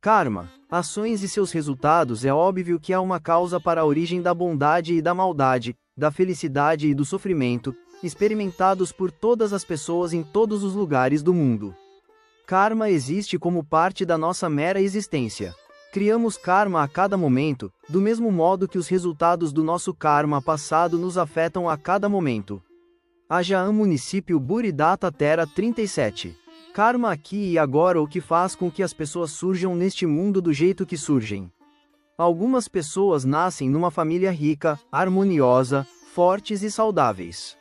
Karma, ações e seus resultados. É óbvio que há uma causa para a origem da bondade e da maldade, da felicidade e do sofrimento, experimentados por todas as pessoas em todos os lugares do mundo. Karma existe como parte da nossa mera existência. Criamos karma a cada momento, do mesmo modo que os resultados do nosso karma passado nos afetam a cada momento. Ajaan, município Buridatta, Terra 37. Karma aqui e agora. O que faz com que as pessoas surjam neste mundo do jeito que surgem. Algumas pessoas nascem numa família rica, harmoniosa, fortes e saudáveis.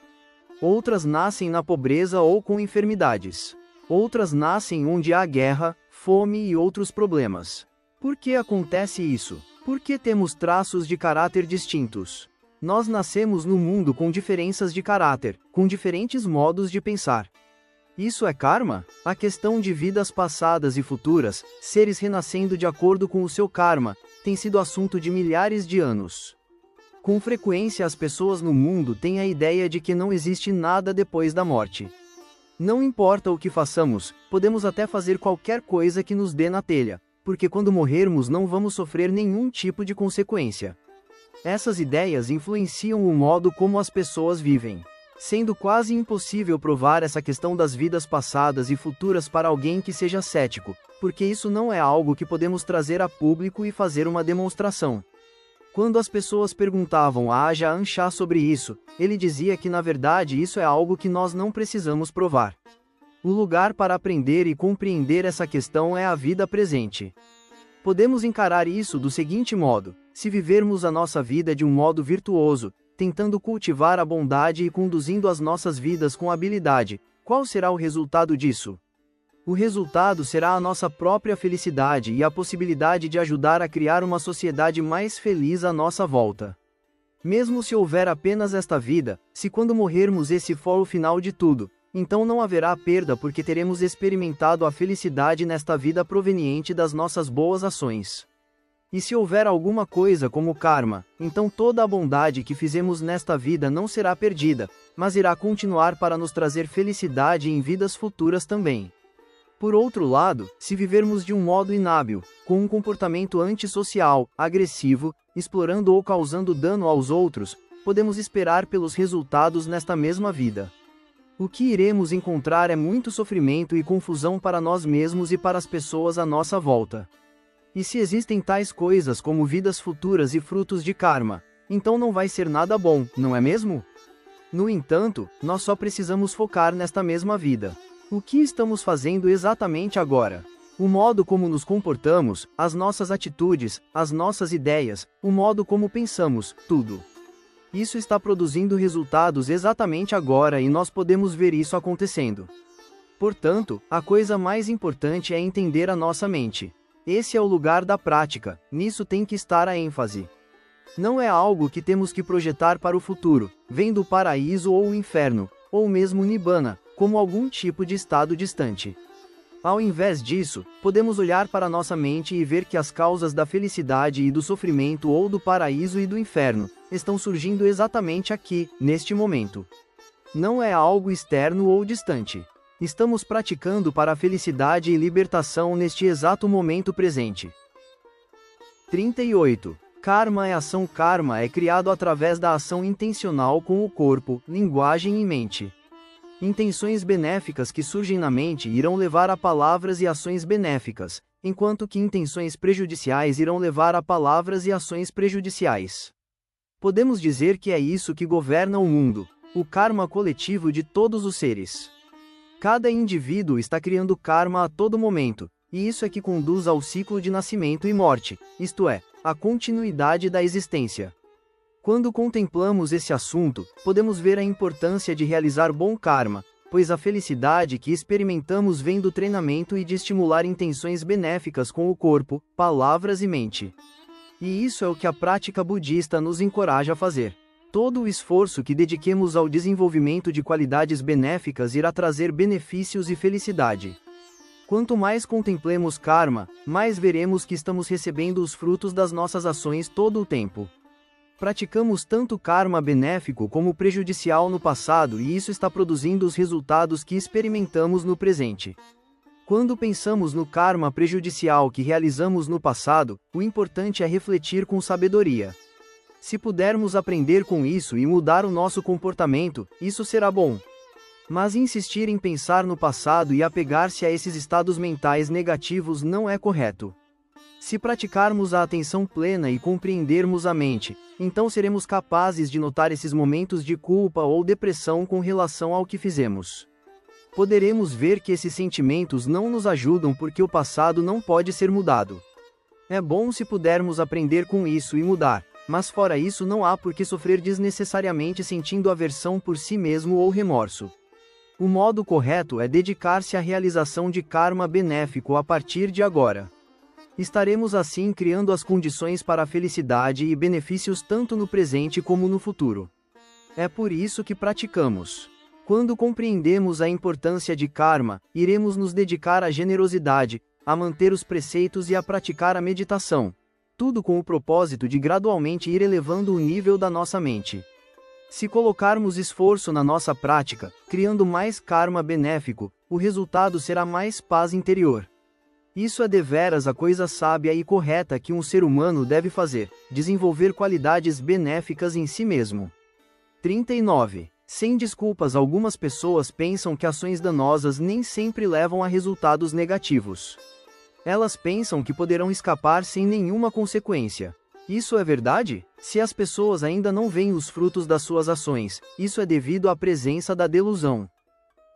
Outras nascem na pobreza ou com enfermidades. Outras nascem onde há guerra, fome e outros problemas. Por que acontece isso? Porque temos traços de caráter distintos. Nós nascemos no mundo com diferenças de caráter, com diferentes modos de pensar. Isso é karma? A questão de vidas passadas e futuras, seres renascendo de acordo com o seu karma, tem sido assunto de milhares de anos. Com frequência as pessoas no mundo têm a ideia de que não existe nada depois da morte. Não importa o que façamos, podemos até fazer qualquer coisa que nos dê na telha, porque quando morrermos não vamos sofrer nenhum tipo de consequência. Essas ideias influenciam o modo como as pessoas vivem, sendo quase impossível provar essa questão das vidas passadas e futuras para alguém que seja cético, porque isso não é algo que podemos trazer a público e fazer uma demonstração. Quando as pessoas perguntavam a Ajaan Chah sobre isso, ele dizia que na verdade isso é algo que nós não precisamos provar. O lugar para aprender e compreender essa questão é a vida presente. Podemos encarar isso do seguinte modo: se vivermos a nossa vida de um modo virtuoso, tentando cultivar a bondade e conduzindo as nossas vidas com habilidade, qual será o resultado disso? O resultado será a nossa própria felicidade e a possibilidade de ajudar a criar uma sociedade mais feliz à nossa volta. Mesmo se houver apenas esta vida, se quando morrermos esse for o final de tudo, então não haverá perda porque teremos experimentado a felicidade nesta vida proveniente das nossas boas ações. E se houver alguma coisa como karma, então toda a bondade que fizemos nesta vida não será perdida, mas irá continuar para nos trazer felicidade em vidas futuras também. Por outro lado, se vivermos de um modo inábil, com um comportamento antissocial, agressivo, explorando ou causando dano aos outros, podemos esperar pelos resultados nesta mesma vida. O que iremos encontrar é muito sofrimento e confusão para nós mesmos e para as pessoas à nossa volta. E se existem tais coisas como vidas futuras e frutos de karma, então não vai ser nada bom, não é mesmo? No entanto, nós só precisamos focar nesta mesma vida. O que estamos fazendo exatamente agora? O modo como nos comportamos, as nossas atitudes, as nossas ideias, o modo como pensamos, tudo. Isso está produzindo resultados exatamente agora e nós podemos ver isso acontecendo. Portanto, a coisa mais importante é entender a nossa mente. Esse é o lugar da prática, nisso tem que estar a ênfase. Não é algo que temos que projetar para o futuro, vendo o paraíso ou o inferno, ou mesmo Nibbana, como algum tipo de estado distante. Ao invés disso, podemos olhar para nossa mente e ver que as causas da felicidade e do sofrimento ou do paraíso e do inferno estão surgindo exatamente aqui, neste momento. Não é algo externo ou distante. Estamos praticando para a felicidade e libertação neste exato momento presente. 38. Karma é ação. Karma é criado através da ação intencional com o corpo, linguagem e mente. Intenções benéficas que surgem na mente irão levar a palavras e ações benéficas, enquanto que intenções prejudiciais irão levar a palavras e ações prejudiciais. Podemos dizer que é isso que governa o mundo, o karma coletivo de todos os seres. Cada indivíduo está criando karma a todo momento, e isso é que conduz ao ciclo de nascimento e morte, isto é, a continuidade da existência. Quando contemplamos esse assunto, podemos ver a importância de realizar bom karma, pois a felicidade que experimentamos vem do treinamento e de estimular intenções benéficas com o corpo, palavras e mente. E isso é o que a prática budista nos encoraja a fazer. Todo o esforço que dediquemos ao desenvolvimento de qualidades benéficas irá trazer benefícios e felicidade. Quanto mais contemplemos karma, mais veremos que estamos recebendo os frutos das nossas ações todo o tempo. Praticamos tanto karma benéfico como prejudicial no passado e isso está produzindo os resultados que experimentamos no presente. Quando pensamos no karma prejudicial que realizamos no passado, o importante é refletir com sabedoria. Se pudermos aprender com isso e mudar o nosso comportamento, isso será bom. Mas insistir em pensar no passado e apegar-se a esses estados mentais negativos não é correto. Se praticarmos a atenção plena e compreendermos a mente, então seremos capazes de notar esses momentos de culpa ou depressão com relação ao que fizemos. Poderemos ver que esses sentimentos não nos ajudam porque o passado não pode ser mudado. É bom se pudermos aprender com isso e mudar, mas fora isso não há por que sofrer desnecessariamente sentindo aversão por si mesmo ou remorso. O modo correto é dedicar-se à realização de karma benéfico a partir de agora. Estaremos assim criando as condições para a felicidade e benefícios tanto no presente como no futuro. É por isso que praticamos. Quando compreendemos a importância de karma, iremos nos dedicar à generosidade, a manter os preceitos e a praticar a meditação. Tudo com o propósito de gradualmente ir elevando o nível da nossa mente. Se colocarmos esforço na nossa prática, criando mais karma benéfico, o resultado será mais paz interior. Isso é deveras a coisa sábia e correta que um ser humano deve fazer, desenvolver qualidades benéficas em si mesmo. 39. Sem desculpas, algumas pessoas pensam que ações danosas nem sempre levam a resultados negativos. Elas pensam que poderão escapar sem nenhuma consequência. Isso é verdade? Se as pessoas ainda não veem os frutos das suas ações, isso é devido à presença da delusão.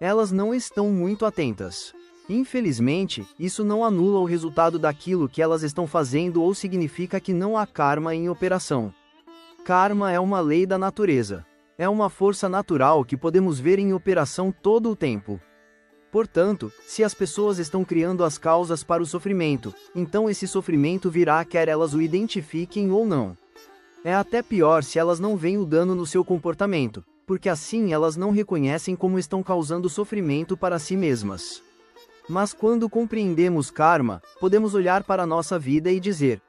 Elas não estão muito atentas. Infelizmente, isso não anula o resultado daquilo que elas estão fazendo ou significa que não há karma em operação. Karma é uma lei da natureza. É uma força natural que podemos ver em operação todo o tempo. Portanto, se as pessoas estão criando as causas para o sofrimento, então esse sofrimento virá quer elas o identifiquem ou não. É até pior se elas não veem o dano no seu comportamento, porque assim elas não reconhecem como estão causando sofrimento para si mesmas. Mas quando compreendemos karma, podemos olhar para a nossa vida e dizer: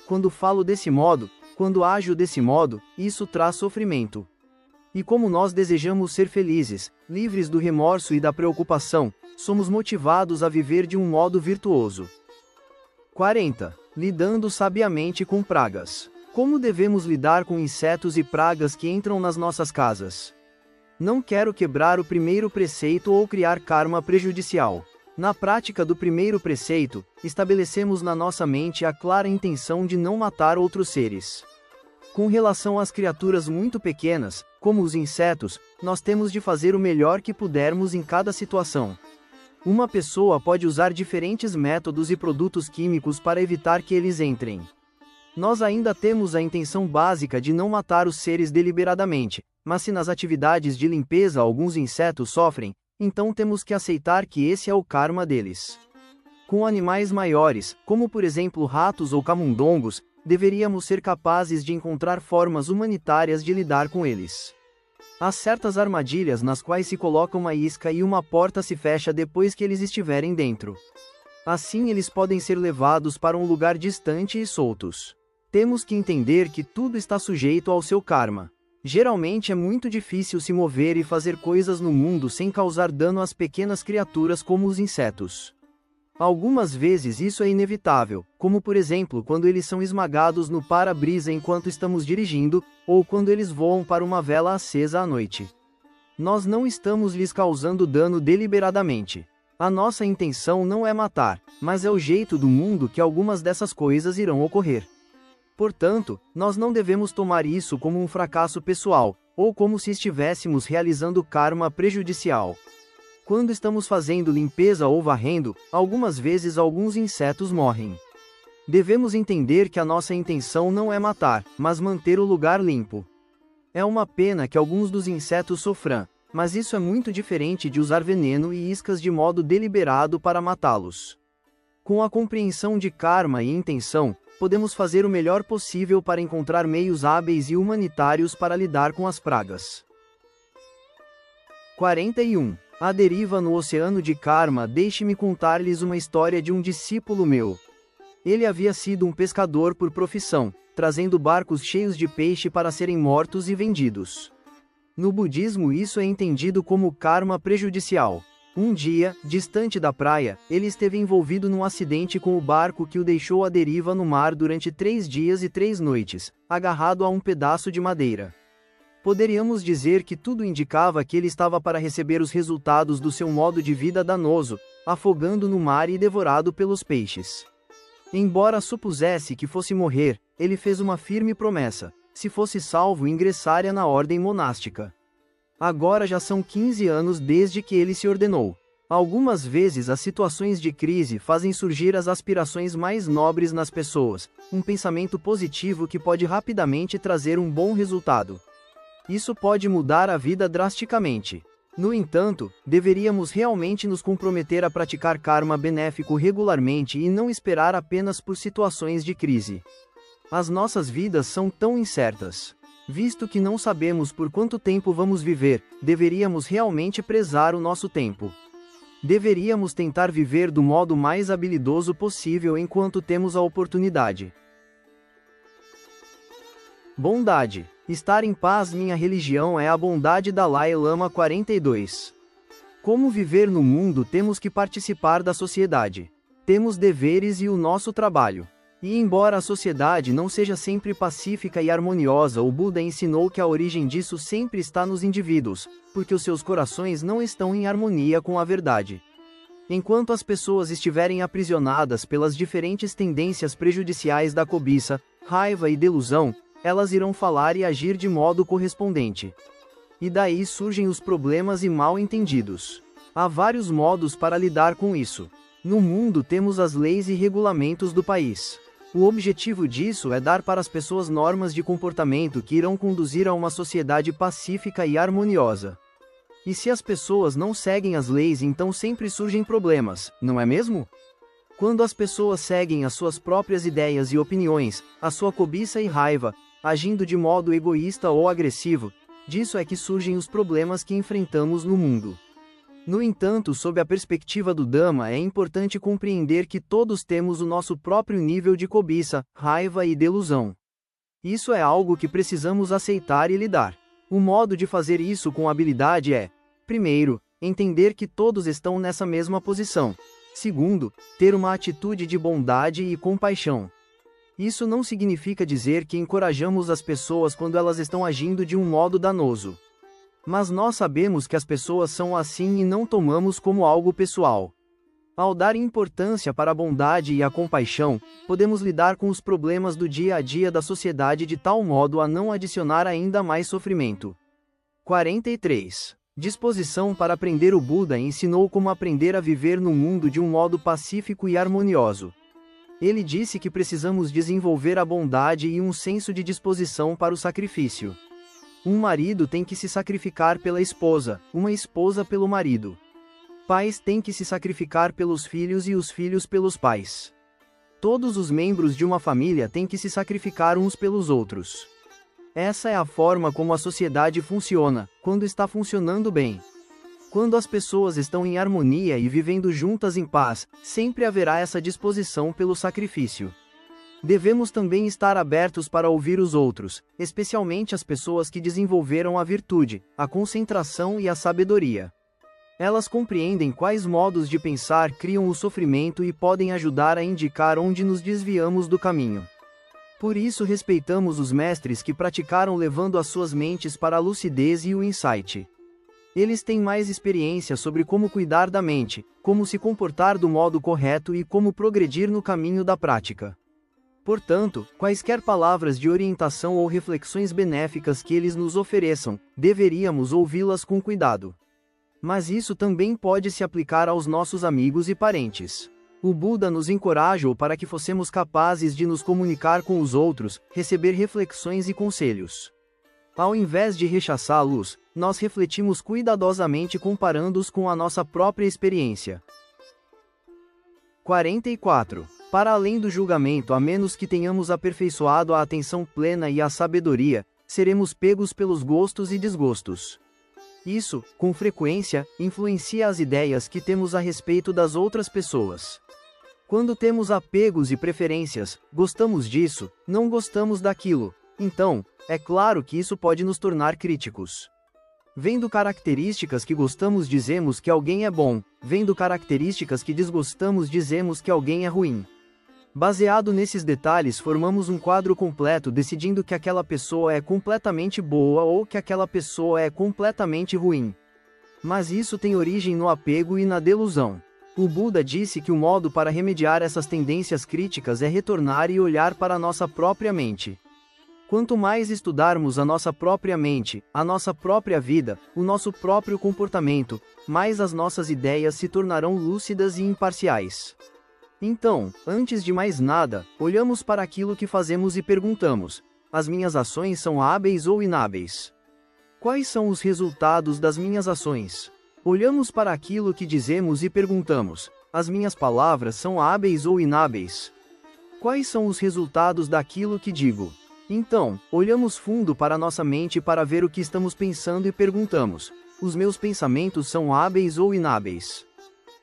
quando falo desse modo, quando ajo desse modo, isso traz sofrimento. E como nós desejamos ser felizes, livres do remorso e da preocupação, somos motivados a viver de um modo virtuoso. 40. Lidando sabiamente com pragas. Como devemos lidar com insetos e pragas que entram nas nossas casas? Não quero quebrar o primeiro preceito ou criar karma prejudicial. Na prática do primeiro preceito, estabelecemos na nossa mente a clara intenção de não matar outros seres. Com relação às criaturas muito pequenas, como os insetos, nós temos de fazer o melhor que pudermos em cada situação. Uma pessoa pode usar diferentes métodos e produtos químicos para evitar que eles entrem. Nós ainda temos a intenção básica de não matar os seres deliberadamente, mas se nas atividades de limpeza alguns insetos sofrem, então temos que aceitar que esse é o karma deles. Com animais maiores, como por exemplo ratos ou camundongos, deveríamos ser capazes de encontrar formas humanitárias de lidar com eles. Há certas armadilhas nas quais se coloca uma isca e uma porta se fecha depois que eles estiverem dentro. Assim eles podem ser levados para um lugar distante e soltos. Temos que entender que tudo está sujeito ao seu karma. Geralmente é muito difícil se mover e fazer coisas no mundo sem causar dano às pequenas criaturas como os insetos. Algumas vezes isso é inevitável, como por exemplo quando eles são esmagados no para-brisa enquanto estamos dirigindo, ou quando eles voam para uma vela acesa à noite. Nós não estamos lhes causando dano deliberadamente. A nossa intenção não é matar, mas é o jeito do mundo que algumas dessas coisas irão ocorrer. Portanto, nós não devemos tomar isso como um fracasso pessoal, ou como se estivéssemos realizando karma prejudicial. Quando estamos fazendo limpeza ou varrendo, algumas vezes alguns insetos morrem. Devemos entender que a nossa intenção não é matar, mas manter o lugar limpo. É uma pena que alguns dos insetos sofram, mas isso é muito diferente de usar veneno e iscas de modo deliberado para matá-los. Com a compreensão de karma e intenção, podemos fazer o melhor possível para encontrar meios hábeis e humanitários para lidar com as pragas. 41. A deriva no oceano de karma. Deixe-me contar-lhes uma história de um discípulo meu. Ele havia sido um pescador por profissão, trazendo barcos cheios de peixe para serem mortos e vendidos. No budismo isso é entendido como karma prejudicial. Um dia, distante da praia, ele esteve envolvido num acidente com o barco que o deixou à deriva no mar durante 3 dias e 3 noites, agarrado a um pedaço de madeira. Poderíamos dizer que tudo indicava que ele estava para receber os resultados do seu modo de vida danoso, afogando no mar e devorado pelos peixes. Embora supusesse que fosse morrer, ele fez uma firme promessa: se fosse salvo, ingressaria na ordem monástica. Agora já são 15 anos desde que ele se ordenou. Algumas vezes as situações de crise fazem surgir as aspirações mais nobres nas pessoas, um pensamento positivo que pode rapidamente trazer um bom resultado. Isso pode mudar a vida drasticamente. No entanto, deveríamos realmente nos comprometer a praticar karma benéfico regularmente e não esperar apenas por situações de crise. As nossas vidas são tão incertas. Visto que não sabemos por quanto tempo vamos viver, deveríamos realmente prezar o nosso tempo. Deveríamos tentar viver do modo mais habilidoso possível enquanto temos a oportunidade. Bondade. Estar em paz. Minha religião é a bondade. Dalai Lama 42. Como viver no mundo? Temos que participar da sociedade. Temos deveres e o nosso trabalho. E embora a sociedade não seja sempre pacífica e harmoniosa, o Buda ensinou que a origem disso sempre está nos indivíduos, porque os seus corações não estão em harmonia com a verdade. Enquanto as pessoas estiverem aprisionadas pelas diferentes tendências prejudiciais da cobiça, raiva e delusão, elas irão falar e agir de modo correspondente. E daí surgem os problemas e mal-entendidos. Há vários modos para lidar com isso. No mundo temos as leis e regulamentos do país. O objetivo disso é dar para as pessoas normas de comportamento que irão conduzir a uma sociedade pacífica e harmoniosa. E se as pessoas não seguem as leis, então sempre surgem problemas, não é mesmo? Quando as pessoas seguem as suas próprias ideias e opiniões, a sua cobiça e raiva, agindo de modo egoísta ou agressivo, disso é que surgem os problemas que enfrentamos no mundo. No entanto, sob a perspectiva do Dhamma, é importante compreender que todos temos o nosso próprio nível de cobiça, raiva e delusão. Isso é algo que precisamos aceitar e lidar. O modo de fazer isso com habilidade é: primeiro, entender que todos estão nessa mesma posição. Segundo, ter uma atitude de bondade e compaixão. Isso não significa dizer que encorajamos as pessoas quando elas estão agindo de um modo danoso. Mas nós sabemos que as pessoas são assim e não tomamos como algo pessoal. Ao dar importância para a bondade e a compaixão, podemos lidar com os problemas do dia a dia da sociedade de tal modo a não adicionar ainda mais sofrimento. 43. Disposição para aprender. O Buda ensinou como aprender a viver no mundo de um modo pacífico e harmonioso. Ele disse que precisamos desenvolver a bondade e um senso de disposição para o sacrifício. Um marido tem que se sacrificar pela esposa, uma esposa pelo marido. Pais têm que se sacrificar pelos filhos e os filhos pelos pais. Todos os membros de uma família têm que se sacrificar uns pelos outros. Essa é a forma como a sociedade funciona, quando está funcionando bem. Quando as pessoas estão em harmonia e vivendo juntas em paz, sempre haverá essa disposição pelo sacrifício. Devemos também estar abertos para ouvir os outros, especialmente as pessoas que desenvolveram a virtude, a concentração e a sabedoria. Elas compreendem quais modos de pensar criam o sofrimento e podem ajudar a indicar onde nos desviamos do caminho. Por isso respeitamos os mestres que praticaram levando as suas mentes para a lucidez e o insight. Eles têm mais experiência sobre como cuidar da mente, como se comportar do modo correto e como progredir no caminho da prática. Portanto, quaisquer palavras de orientação ou reflexões benéficas que eles nos ofereçam, deveríamos ouvi-las com cuidado. Mas isso também pode se aplicar aos nossos amigos e parentes. O Buda nos encorajou para que fossemos capazes de nos comunicar com os outros, receber reflexões e conselhos. Ao invés de rechaçá-los, nós refletimos cuidadosamente comparando-os com a nossa própria experiência. 44. Para além do julgamento, a menos que tenhamos aperfeiçoado a atenção plena e a sabedoria, seremos pegos pelos gostos e desgostos. Isso, com frequência, influencia as ideias que temos a respeito das outras pessoas. Quando temos apegos e preferências, gostamos disso, não gostamos daquilo, então, é claro que isso pode nos tornar críticos. Vendo características que gostamos dizemos que alguém é bom, vendo características que desgostamos dizemos que alguém é ruim. Baseado nesses detalhes formamos um quadro completo decidindo que aquela pessoa é completamente boa ou que aquela pessoa é completamente ruim. Mas isso tem origem no apego e na delusão. O Buda disse que o modo para remediar essas tendências críticas é retornar e olhar para a nossa própria mente. Quanto mais estudarmos a nossa própria mente, a nossa própria vida, o nosso próprio comportamento, mais as nossas ideias se tornarão lúcidas e imparciais. Então, antes de mais nada, olhamos para aquilo que fazemos e perguntamos: as minhas ações são hábeis ou inábeis? Quais são os resultados das minhas ações? Olhamos para aquilo que dizemos e perguntamos: as minhas palavras são hábeis ou inábeis? Quais são os resultados daquilo que digo? Então, olhamos fundo para nossa mente para ver o que estamos pensando e perguntamos: os meus pensamentos são hábeis ou inábeis?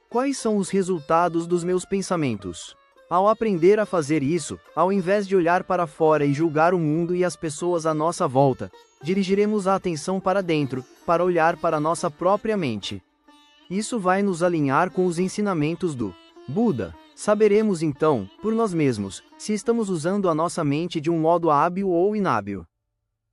Quais são os resultados dos meus pensamentos? Ao aprender a fazer isso, ao invés de olhar para fora e julgar o mundo e as pessoas à nossa volta, dirigiremos a atenção para dentro, para olhar para nossa própria mente. Isso vai nos alinhar com os ensinamentos do Buda. Saberemos então, por nós mesmos, se estamos usando a nossa mente de um modo hábil ou inábil.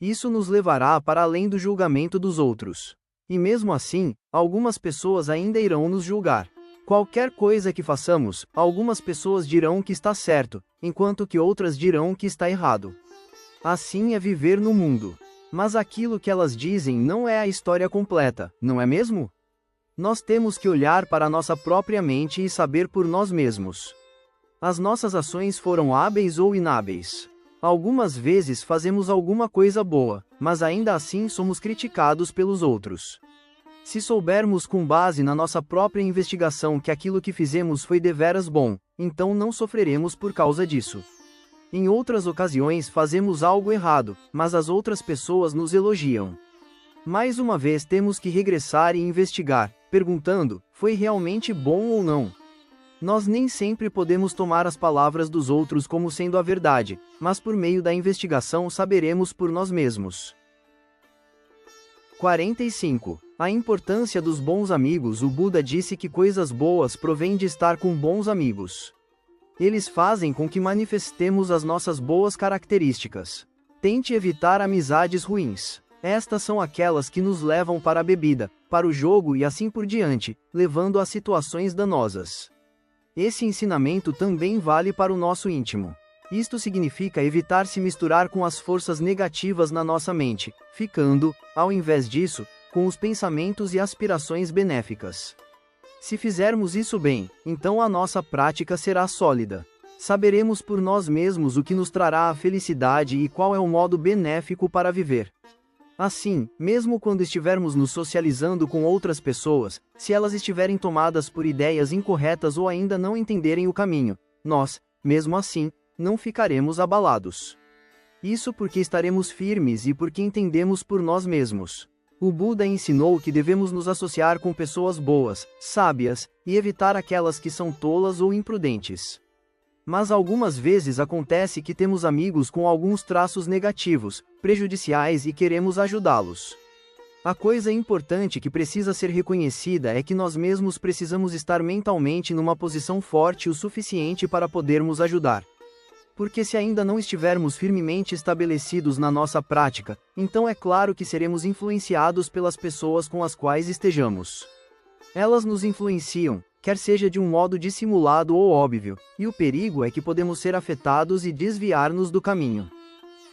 Isso nos levará para além do julgamento dos outros. E mesmo assim, algumas pessoas ainda irão nos julgar. Qualquer coisa que façamos, algumas pessoas dirão que está certo, enquanto que outras dirão que está errado. Assim é viver no mundo. Mas aquilo que elas dizem não é a história completa, não é mesmo? Nós temos que olhar para a nossa própria mente e saber por nós mesmos. As nossas ações foram hábeis ou inábeis? Algumas vezes fazemos alguma coisa boa, mas ainda assim somos criticados pelos outros. Se soubermos com base na nossa própria investigação que aquilo que fizemos foi deveras bom, então não sofreremos por causa disso. Em outras ocasiões fazemos algo errado, mas as outras pessoas nos elogiam. Mais uma vez temos que regressar e investigar, perguntando: foi realmente bom ou não? Nós nem sempre podemos tomar as palavras dos outros como sendo a verdade, mas por meio da investigação saberemos por nós mesmos. 45. A importância dos bons amigos. O Buda disse que coisas boas provêm de estar com bons amigos. Eles fazem com que manifestemos as nossas boas características. Tente evitar amizades ruins. Estas são aquelas que nos levam para a bebida, para o jogo e assim por diante, levando a situações danosas. Esse ensinamento também vale para o nosso íntimo. Isto significa evitar se misturar com as forças negativas na nossa mente, ficando, ao invés disso, com os pensamentos e aspirações benéficas. Se fizermos isso bem, então a nossa prática será sólida. Saberemos por nós mesmos o que nos trará a felicidade e qual é o modo benéfico para viver. Assim, mesmo quando estivermos nos socializando com outras pessoas, se elas estiverem tomadas por ideias incorretas ou ainda não entenderem o caminho, nós, mesmo assim, não ficaremos abalados. Isso porque estaremos firmes e porque entendemos por nós mesmos. O Buda ensinou que devemos nos associar com pessoas boas, sábias, e evitar aquelas que são tolas ou imprudentes. Mas algumas vezes acontece que temos amigos com alguns traços negativos, prejudiciais e queremos ajudá-los. A coisa importante que precisa ser reconhecida é que nós mesmos precisamos estar mentalmente numa posição forte o suficiente para podermos ajudar. Porque se ainda não estivermos firmemente estabelecidos na nossa prática, então é claro que seremos influenciados pelas pessoas com as quais estejamos. Elas nos influenciam, quer seja de um modo dissimulado ou óbvio, e o perigo é que podemos ser afetados e desviar-nos do caminho.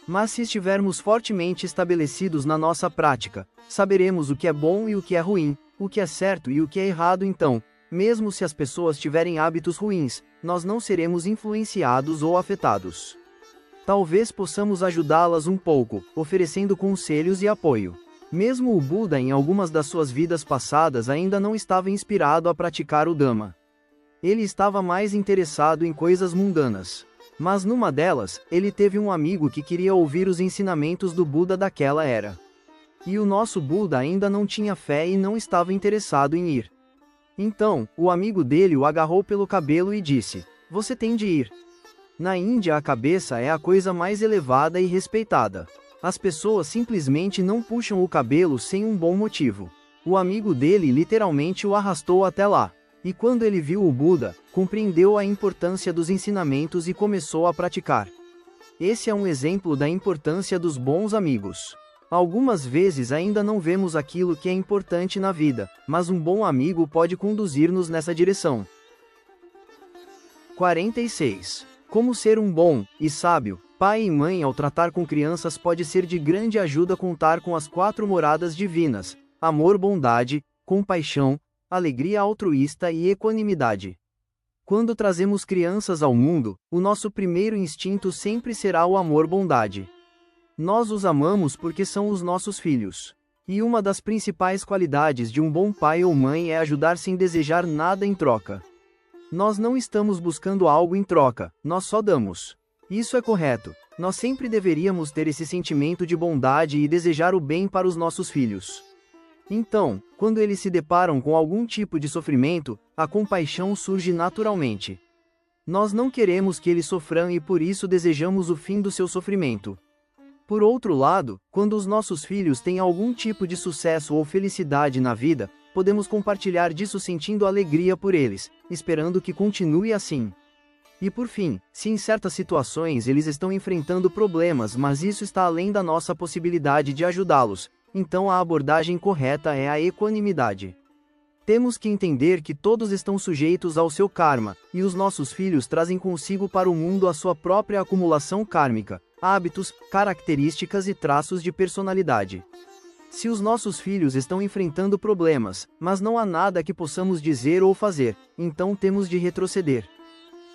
Mas se estivermos fortemente estabelecidos na nossa prática, saberemos o que é bom e o que é ruim, o que é certo e o que é errado. Então, mesmo se as pessoas tiverem hábitos ruins, nós não seremos influenciados ou afetados. Talvez possamos ajudá-las um pouco, oferecendo conselhos e apoio. Mesmo o Buda em algumas das suas vidas passadas ainda não estava inspirado a praticar o Dhamma. Ele estava mais interessado em coisas mundanas. Mas numa delas, ele teve um amigo que queria ouvir os ensinamentos do Buda daquela era. E o nosso Buda ainda não tinha fé e não estava interessado em ir. Então, o amigo dele o agarrou pelo cabelo e disse: "Você tem de ir. Na Índia a cabeça é a coisa mais elevada e respeitada. As pessoas simplesmente não puxam o cabelo sem um bom motivo. O amigo dele literalmente o arrastou até lá. E quando ele viu o Buda, compreendeu a importância dos ensinamentos e começou a praticar. Esse é um exemplo da importância dos bons amigos. Algumas vezes ainda não vemos aquilo que é importante na vida, mas um bom amigo pode conduzir-nos nessa direção. 46. Como ser um bom e sábio pai e mãe ao tratar com crianças pode ser de grande ajuda contar com as 4 moradas divinas: amor, bondade, compaixão, alegria altruísta e equanimidade. Quando trazemos crianças ao mundo, o nosso primeiro instinto sempre será o amor-bondade. Nós os amamos porque são os nossos filhos. E uma das principais qualidades de um bom pai ou mãe é ajudar sem desejar nada em troca. Nós não estamos buscando algo em troca, nós só damos. Isso é correto. Nós sempre deveríamos ter esse sentimento de bondade e desejar o bem para os nossos filhos. Então, quando eles se deparam com algum tipo de sofrimento, a compaixão surge naturalmente. Nós não queremos que eles sofram e por isso desejamos o fim do seu sofrimento. Por outro lado, quando os nossos filhos têm algum tipo de sucesso ou felicidade na vida, podemos compartilhar disso sentindo alegria por eles, esperando que continue assim. E por fim, se em certas situações eles estão enfrentando problemas, mas isso está além da nossa possibilidade de ajudá-los, então a abordagem correta é a equanimidade. Temos que entender que todos estão sujeitos ao seu karma, e os nossos filhos trazem consigo para o mundo a sua própria acumulação kármica, hábitos, características e traços de personalidade. Se os nossos filhos estão enfrentando problemas, mas não há nada que possamos dizer ou fazer, então temos de retroceder.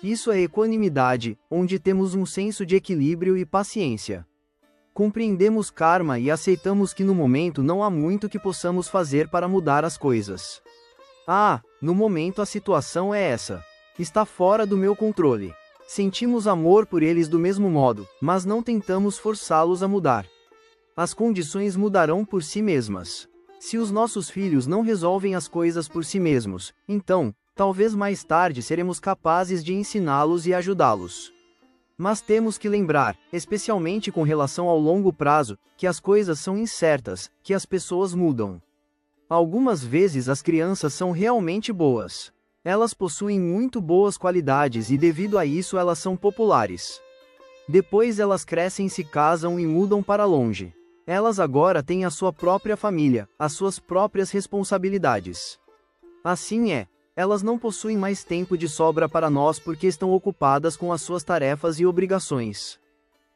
Isso é equanimidade, onde temos um senso de equilíbrio e paciência. Compreendemos karma e aceitamos que no momento não há muito que possamos fazer para mudar as coisas. No momento a situação é essa. Está fora do meu controle. Sentimos amor por eles do mesmo modo, mas não tentamos forçá-los a mudar. As condições mudarão por si mesmas. Se os nossos filhos não resolvem as coisas por si mesmos, então, talvez mais tarde seremos capazes de ensiná-los e ajudá-los. Mas temos que lembrar, especialmente com relação ao longo prazo, que as coisas são incertas, que as pessoas mudam. Algumas vezes as crianças são realmente boas. Elas possuem muito boas qualidades e devido a isso elas são populares. Depois elas crescem, se casam e mudam para longe. Elas agora têm a sua própria família, as suas próprias responsabilidades. Assim é. Elas não possuem mais tempo de sobra para nós porque estão ocupadas com as suas tarefas e obrigações.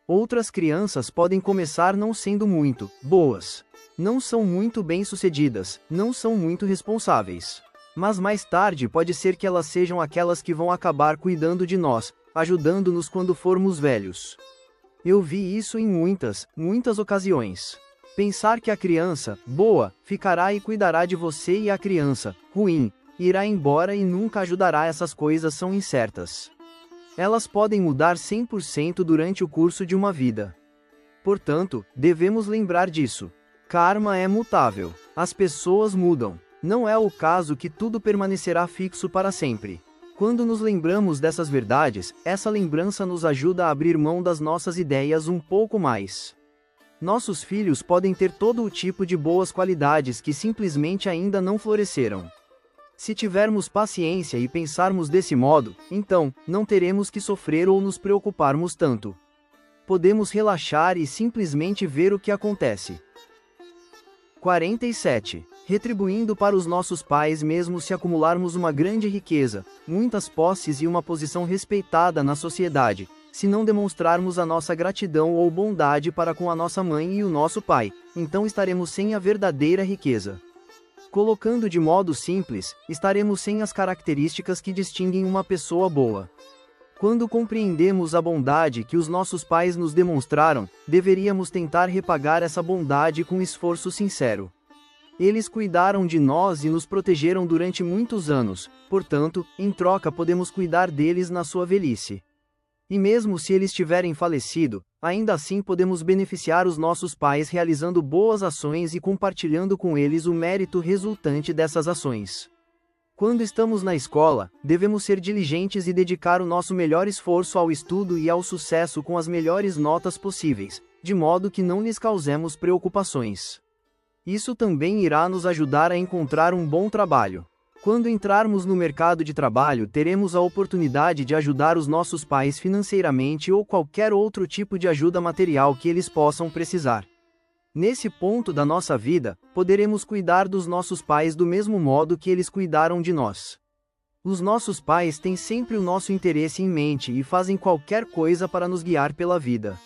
Outras crianças podem começar não sendo muito boas. Não são muito bem-sucedidas, não são muito responsáveis. Mas mais tarde pode ser que elas sejam aquelas que vão acabar cuidando de nós, ajudando-nos quando formos velhos. Eu vi isso em muitas ocasiões. Pensar que a criança boa ficará e cuidará de você e a criança ruim irá embora e nunca ajudará, essas coisas são incertas. Elas podem mudar 100% durante o curso de uma vida. Portanto, devemos lembrar disso. Karma é mutável. As pessoas mudam. Não é o caso que tudo permanecerá fixo para sempre. Quando nos lembramos dessas verdades, essa lembrança nos ajuda a abrir mão das nossas ideias um pouco mais. Nossos filhos podem ter todo o tipo de boas qualidades que simplesmente ainda não floresceram. Se tivermos paciência e pensarmos desse modo, então, não teremos que sofrer ou nos preocuparmos tanto. Podemos relaxar e simplesmente ver o que acontece. 47. Retribuindo para os nossos pais. Mesmo se acumularmos uma grande riqueza, muitas posses e uma posição respeitada na sociedade, se não demonstrarmos a nossa gratidão ou bondade para com a nossa mãe e o nosso pai, então estaremos sem a verdadeira riqueza. Colocando de modo simples, estaremos sem as características que distinguem uma pessoa boa. Quando compreendemos a bondade que os nossos pais nos demonstraram, deveríamos tentar repagar essa bondade com esforço sincero. Eles cuidaram de nós e nos protegeram durante muitos anos, portanto, em troca podemos cuidar deles na sua velhice. E mesmo se eles tiverem falecido, ainda assim podemos beneficiar os nossos pais realizando boas ações e compartilhando com eles o mérito resultante dessas ações. Quando estamos na escola, devemos ser diligentes e dedicar o nosso melhor esforço ao estudo e ao sucesso com as melhores notas possíveis, de modo que não lhes causemos preocupações. Isso também irá nos ajudar a encontrar um bom trabalho. Quando entrarmos no mercado de trabalho, teremos a oportunidade de ajudar os nossos pais financeiramente ou qualquer outro tipo de ajuda material que eles possam precisar. Nesse ponto da nossa vida, poderemos cuidar dos nossos pais do mesmo modo que eles cuidaram de nós. Os nossos pais têm sempre o nosso interesse em mente e fazem qualquer coisa para nos guiar pela vida.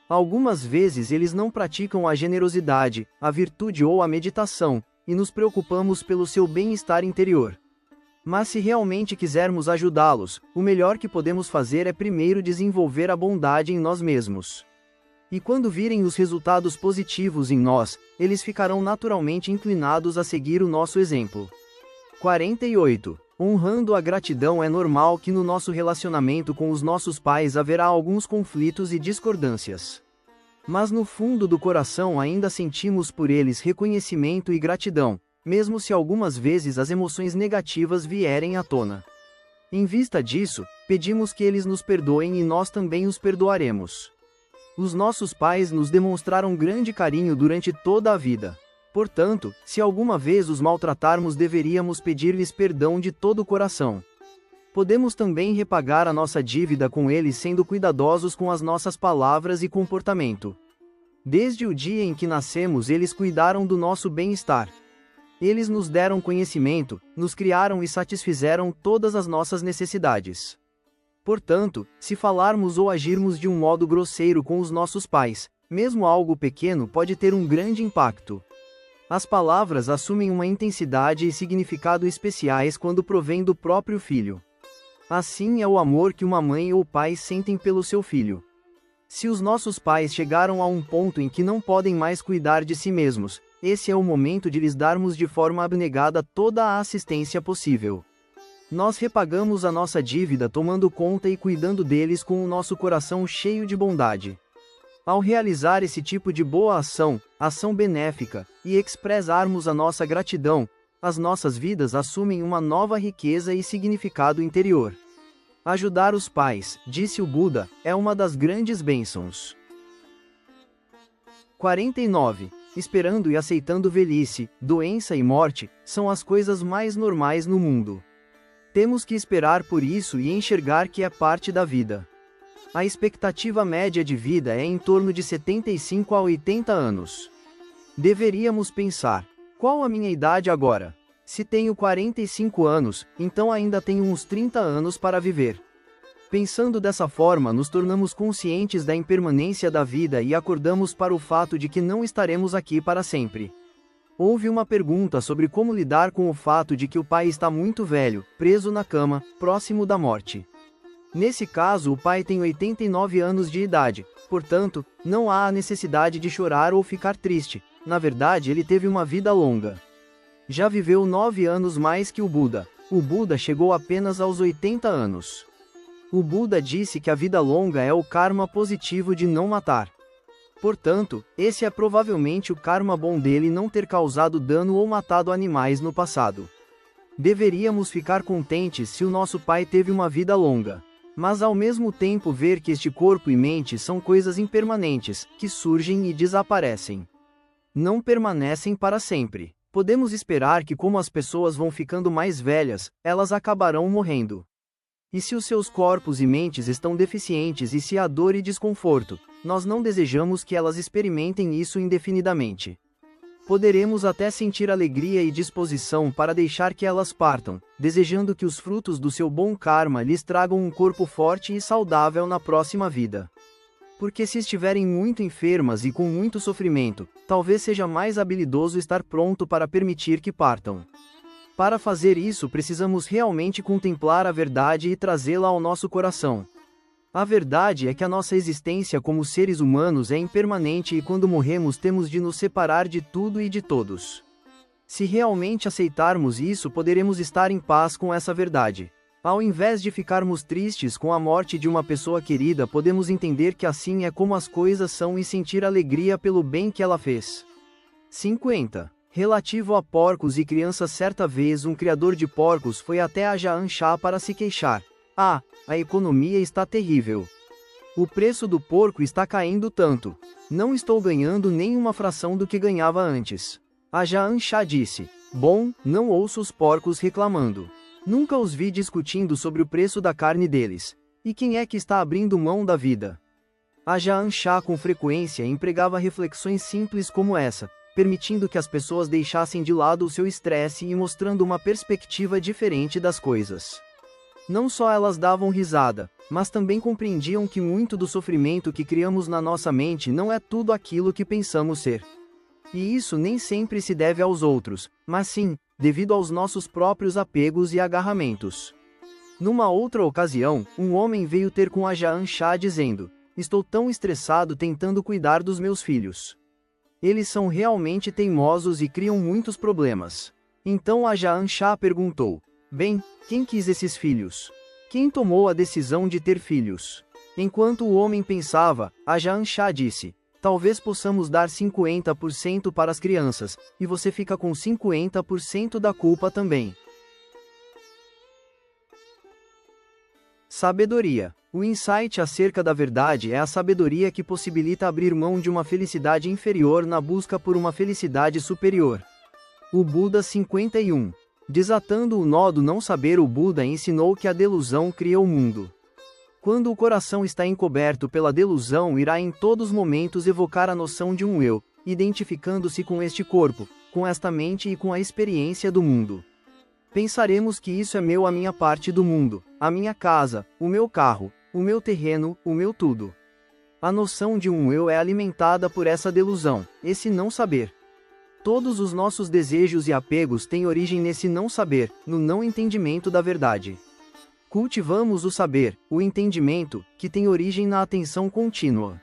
Algumas vezes eles não praticam a generosidade, a virtude ou a meditação, e nos preocupamos pelo seu bem-estar interior. Mas se realmente quisermos ajudá-los, o melhor que podemos fazer é primeiro desenvolver a bondade em nós mesmos. E quando virem os resultados positivos em nós, eles ficarão naturalmente inclinados a seguir o nosso exemplo. 48. Honrando a gratidão. É normal que no nosso relacionamento com os nossos pais haverá alguns conflitos e discordâncias. Mas no fundo do coração ainda sentimos por eles reconhecimento e gratidão, mesmo se algumas vezes as emoções negativas vierem à tona. Em vista disso, pedimos que eles nos perdoem e nós também os perdoaremos. Os nossos pais nos demonstraram grande carinho durante toda a vida. Portanto, se alguma vez os maltratarmos, deveríamos pedir-lhes perdão de todo o coração. Podemos também repagar a nossa dívida com eles sendo cuidadosos com as nossas palavras e comportamento. Desde o dia em que nascemos, eles cuidaram do nosso bem-estar. Eles nos deram conhecimento, nos criaram e satisfizeram todas as nossas necessidades. Portanto, se falarmos ou agirmos de um modo grosseiro com os nossos pais, mesmo algo pequeno pode ter um grande impacto. As palavras assumem uma intensidade e significado especiais quando provêm do próprio filho. Assim é o amor que uma mãe ou pai sentem pelo seu filho. Se os nossos pais chegaram a um ponto em que não podem mais cuidar de si mesmos, esse é o momento de lhes darmos de forma abnegada toda a assistência possível. Nós repagamos a nossa dívida tomando conta e cuidando deles com o nosso coração cheio de bondade. Ao realizar esse tipo de boa ação, ação benéfica, e expressarmos a nossa gratidão, as nossas vidas assumem uma nova riqueza e significado interior. Ajudar os pais, disse o Buda, é uma das grandes bênçãos. 49. Esperando e aceitando velhice, doença e morte, são as coisas mais normais no mundo. Temos que esperar por isso e enxergar que é parte da vida. A expectativa média de vida é em torno de 75 a 80 anos. Deveríamos pensar: qual a minha idade agora? Se tenho 45 anos, então ainda tenho uns 30 anos para viver. Pensando dessa forma, nos tornamos conscientes da impermanência da vida e acordamos para o fato de que não estaremos aqui para sempre. Houve uma pergunta sobre como lidar com o fato de que o pai está muito velho, preso na cama, próximo da morte. Nesse caso, o pai tem 89 anos de idade, portanto, não há a necessidade de chorar ou ficar triste. Na verdade, ele teve uma vida longa. Já viveu 9 anos mais que o Buda. O Buda chegou apenas aos 80 anos. O Buda disse que a vida longa é o karma positivo de não matar. Portanto, esse é provavelmente o karma bom dele não ter causado dano ou matado animais no passado. Deveríamos ficar contentes se o nosso pai teve uma vida longa. Mas ao mesmo tempo ver que este corpo e mente são coisas impermanentes, que surgem e desaparecem. Não permanecem para sempre. Podemos esperar que, como as pessoas vão ficando mais velhas, elas acabarão morrendo. E se os seus corpos e mentes estão deficientes e se há dor e desconforto, nós não desejamos que elas experimentem isso indefinidamente. Poderemos até sentir alegria e disposição para deixar que elas partam, desejando que os frutos do seu bom karma lhes tragam um corpo forte e saudável na próxima vida. Porque se estiverem muito enfermas e com muito sofrimento, talvez seja mais habilidoso estar pronto para permitir que partam. Para fazer isso, precisamos realmente contemplar a verdade e trazê-la ao nosso coração. A verdade é que a nossa existência como seres humanos é impermanente e quando morremos temos de nos separar de tudo e de todos. Se realmente aceitarmos isso, poderemos estar em paz com essa verdade. Ao invés de ficarmos tristes com a morte de uma pessoa querida, podemos entender que assim é como as coisas são e sentir alegria pelo bem que ela fez. 50. Relativo a porcos e crianças. Certa vez um criador de porcos foi até a Jahan Shah para se queixar. A economia está terrível. O preço do porco está caindo tanto. Não estou ganhando nem uma fração do que ganhava antes. Ajahn Chah disse. Bom, não ouço os porcos reclamando. Nunca os vi discutindo sobre o preço da carne deles. E quem é que está abrindo mão da vida? Ajahn Chah com frequência empregava reflexões simples como essa, permitindo que as pessoas deixassem de lado o seu estresse e mostrando uma perspectiva diferente das coisas. Não só elas davam risada, mas também compreendiam que muito do sofrimento que criamos na nossa mente não é tudo aquilo que pensamos ser. E isso nem sempre se deve aos outros, mas sim, devido aos nossos próprios apegos e agarramentos. Numa outra ocasião, um homem veio ter com Ajahn Chah dizendo: estou tão estressado tentando cuidar dos meus filhos. Eles são realmente teimosos e criam muitos problemas. Então Ajahn Chah perguntou: bem, quem quis esses filhos? Quem tomou a decisão de ter filhos? Enquanto o homem pensava, Ajahn Chah disse: talvez possamos dar 50% para as crianças, e você fica com 50% da culpa também. Sabedoria. O insight acerca da verdade é a sabedoria que possibilita abrir mão de uma felicidade inferior na busca por uma felicidade superior. O Buda 51. Desatando o nó do não saber, o Buda ensinou que a delusão cria o mundo. Quando o coração está encoberto pela delusão, irá em todos os momentos evocar a noção de um eu, identificando-se com este corpo, com esta mente e com a experiência do mundo. Pensaremos que isso é meu, a minha parte do mundo, a minha casa, o meu carro, o meu terreno, o meu tudo. A noção de um eu é alimentada por essa delusão, esse não saber. Todos os nossos desejos e apegos têm origem nesse não saber, no não entendimento da verdade. Cultivamos o saber, o entendimento, que tem origem na atenção contínua.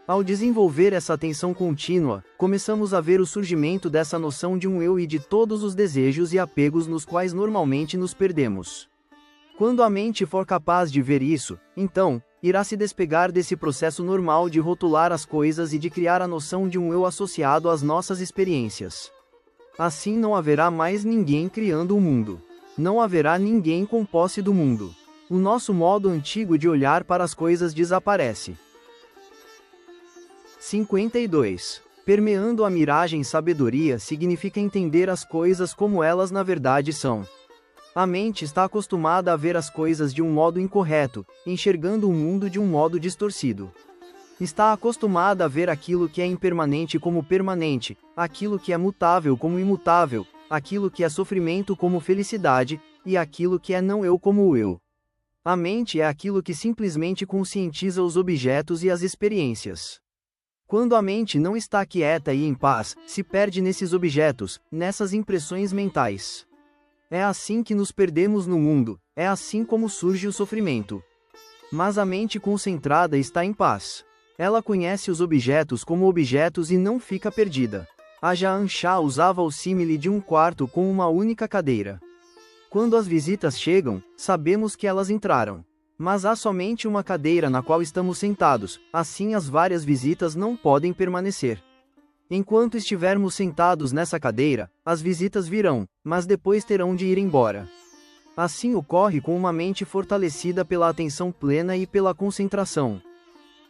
Ao desenvolver essa atenção contínua, começamos a ver o surgimento dessa noção de um eu e de todos os desejos e apegos nos quais normalmente nos perdemos. Quando a mente for capaz de ver isso, então, irá se despegar desse processo normal de rotular as coisas e de criar a noção de um eu associado às nossas experiências. Assim não haverá mais ninguém criando o mundo. Não haverá ninguém com posse do mundo. O nosso modo antigo de olhar para as coisas desaparece. 52. Permeando a miragem, sabedoria significa entender as coisas como elas na verdade são. A mente está acostumada a ver as coisas de um modo incorreto, enxergando o mundo de um modo distorcido. Está acostumada a ver aquilo que é impermanente como permanente, aquilo que é mutável como imutável, aquilo que é sofrimento como felicidade, e aquilo que é não eu como o eu. A mente é aquilo que simplesmente conscientiza os objetos e as experiências. Quando a mente não está quieta e em paz, se perde nesses objetos, nessas impressões mentais. É assim que nos perdemos no mundo, é assim como surge o sofrimento. Mas a mente concentrada está em paz. Ela conhece os objetos como objetos e não fica perdida. Ajahn Chah usava o símile de um quarto com uma única cadeira. Quando as visitas chegam, sabemos que elas entraram. Mas há somente uma cadeira na qual estamos sentados, assim as várias visitas não podem permanecer. Enquanto estivermos sentados nessa cadeira, as visitas virão, mas depois terão de ir embora. Assim ocorre com uma mente fortalecida pela atenção plena e pela concentração.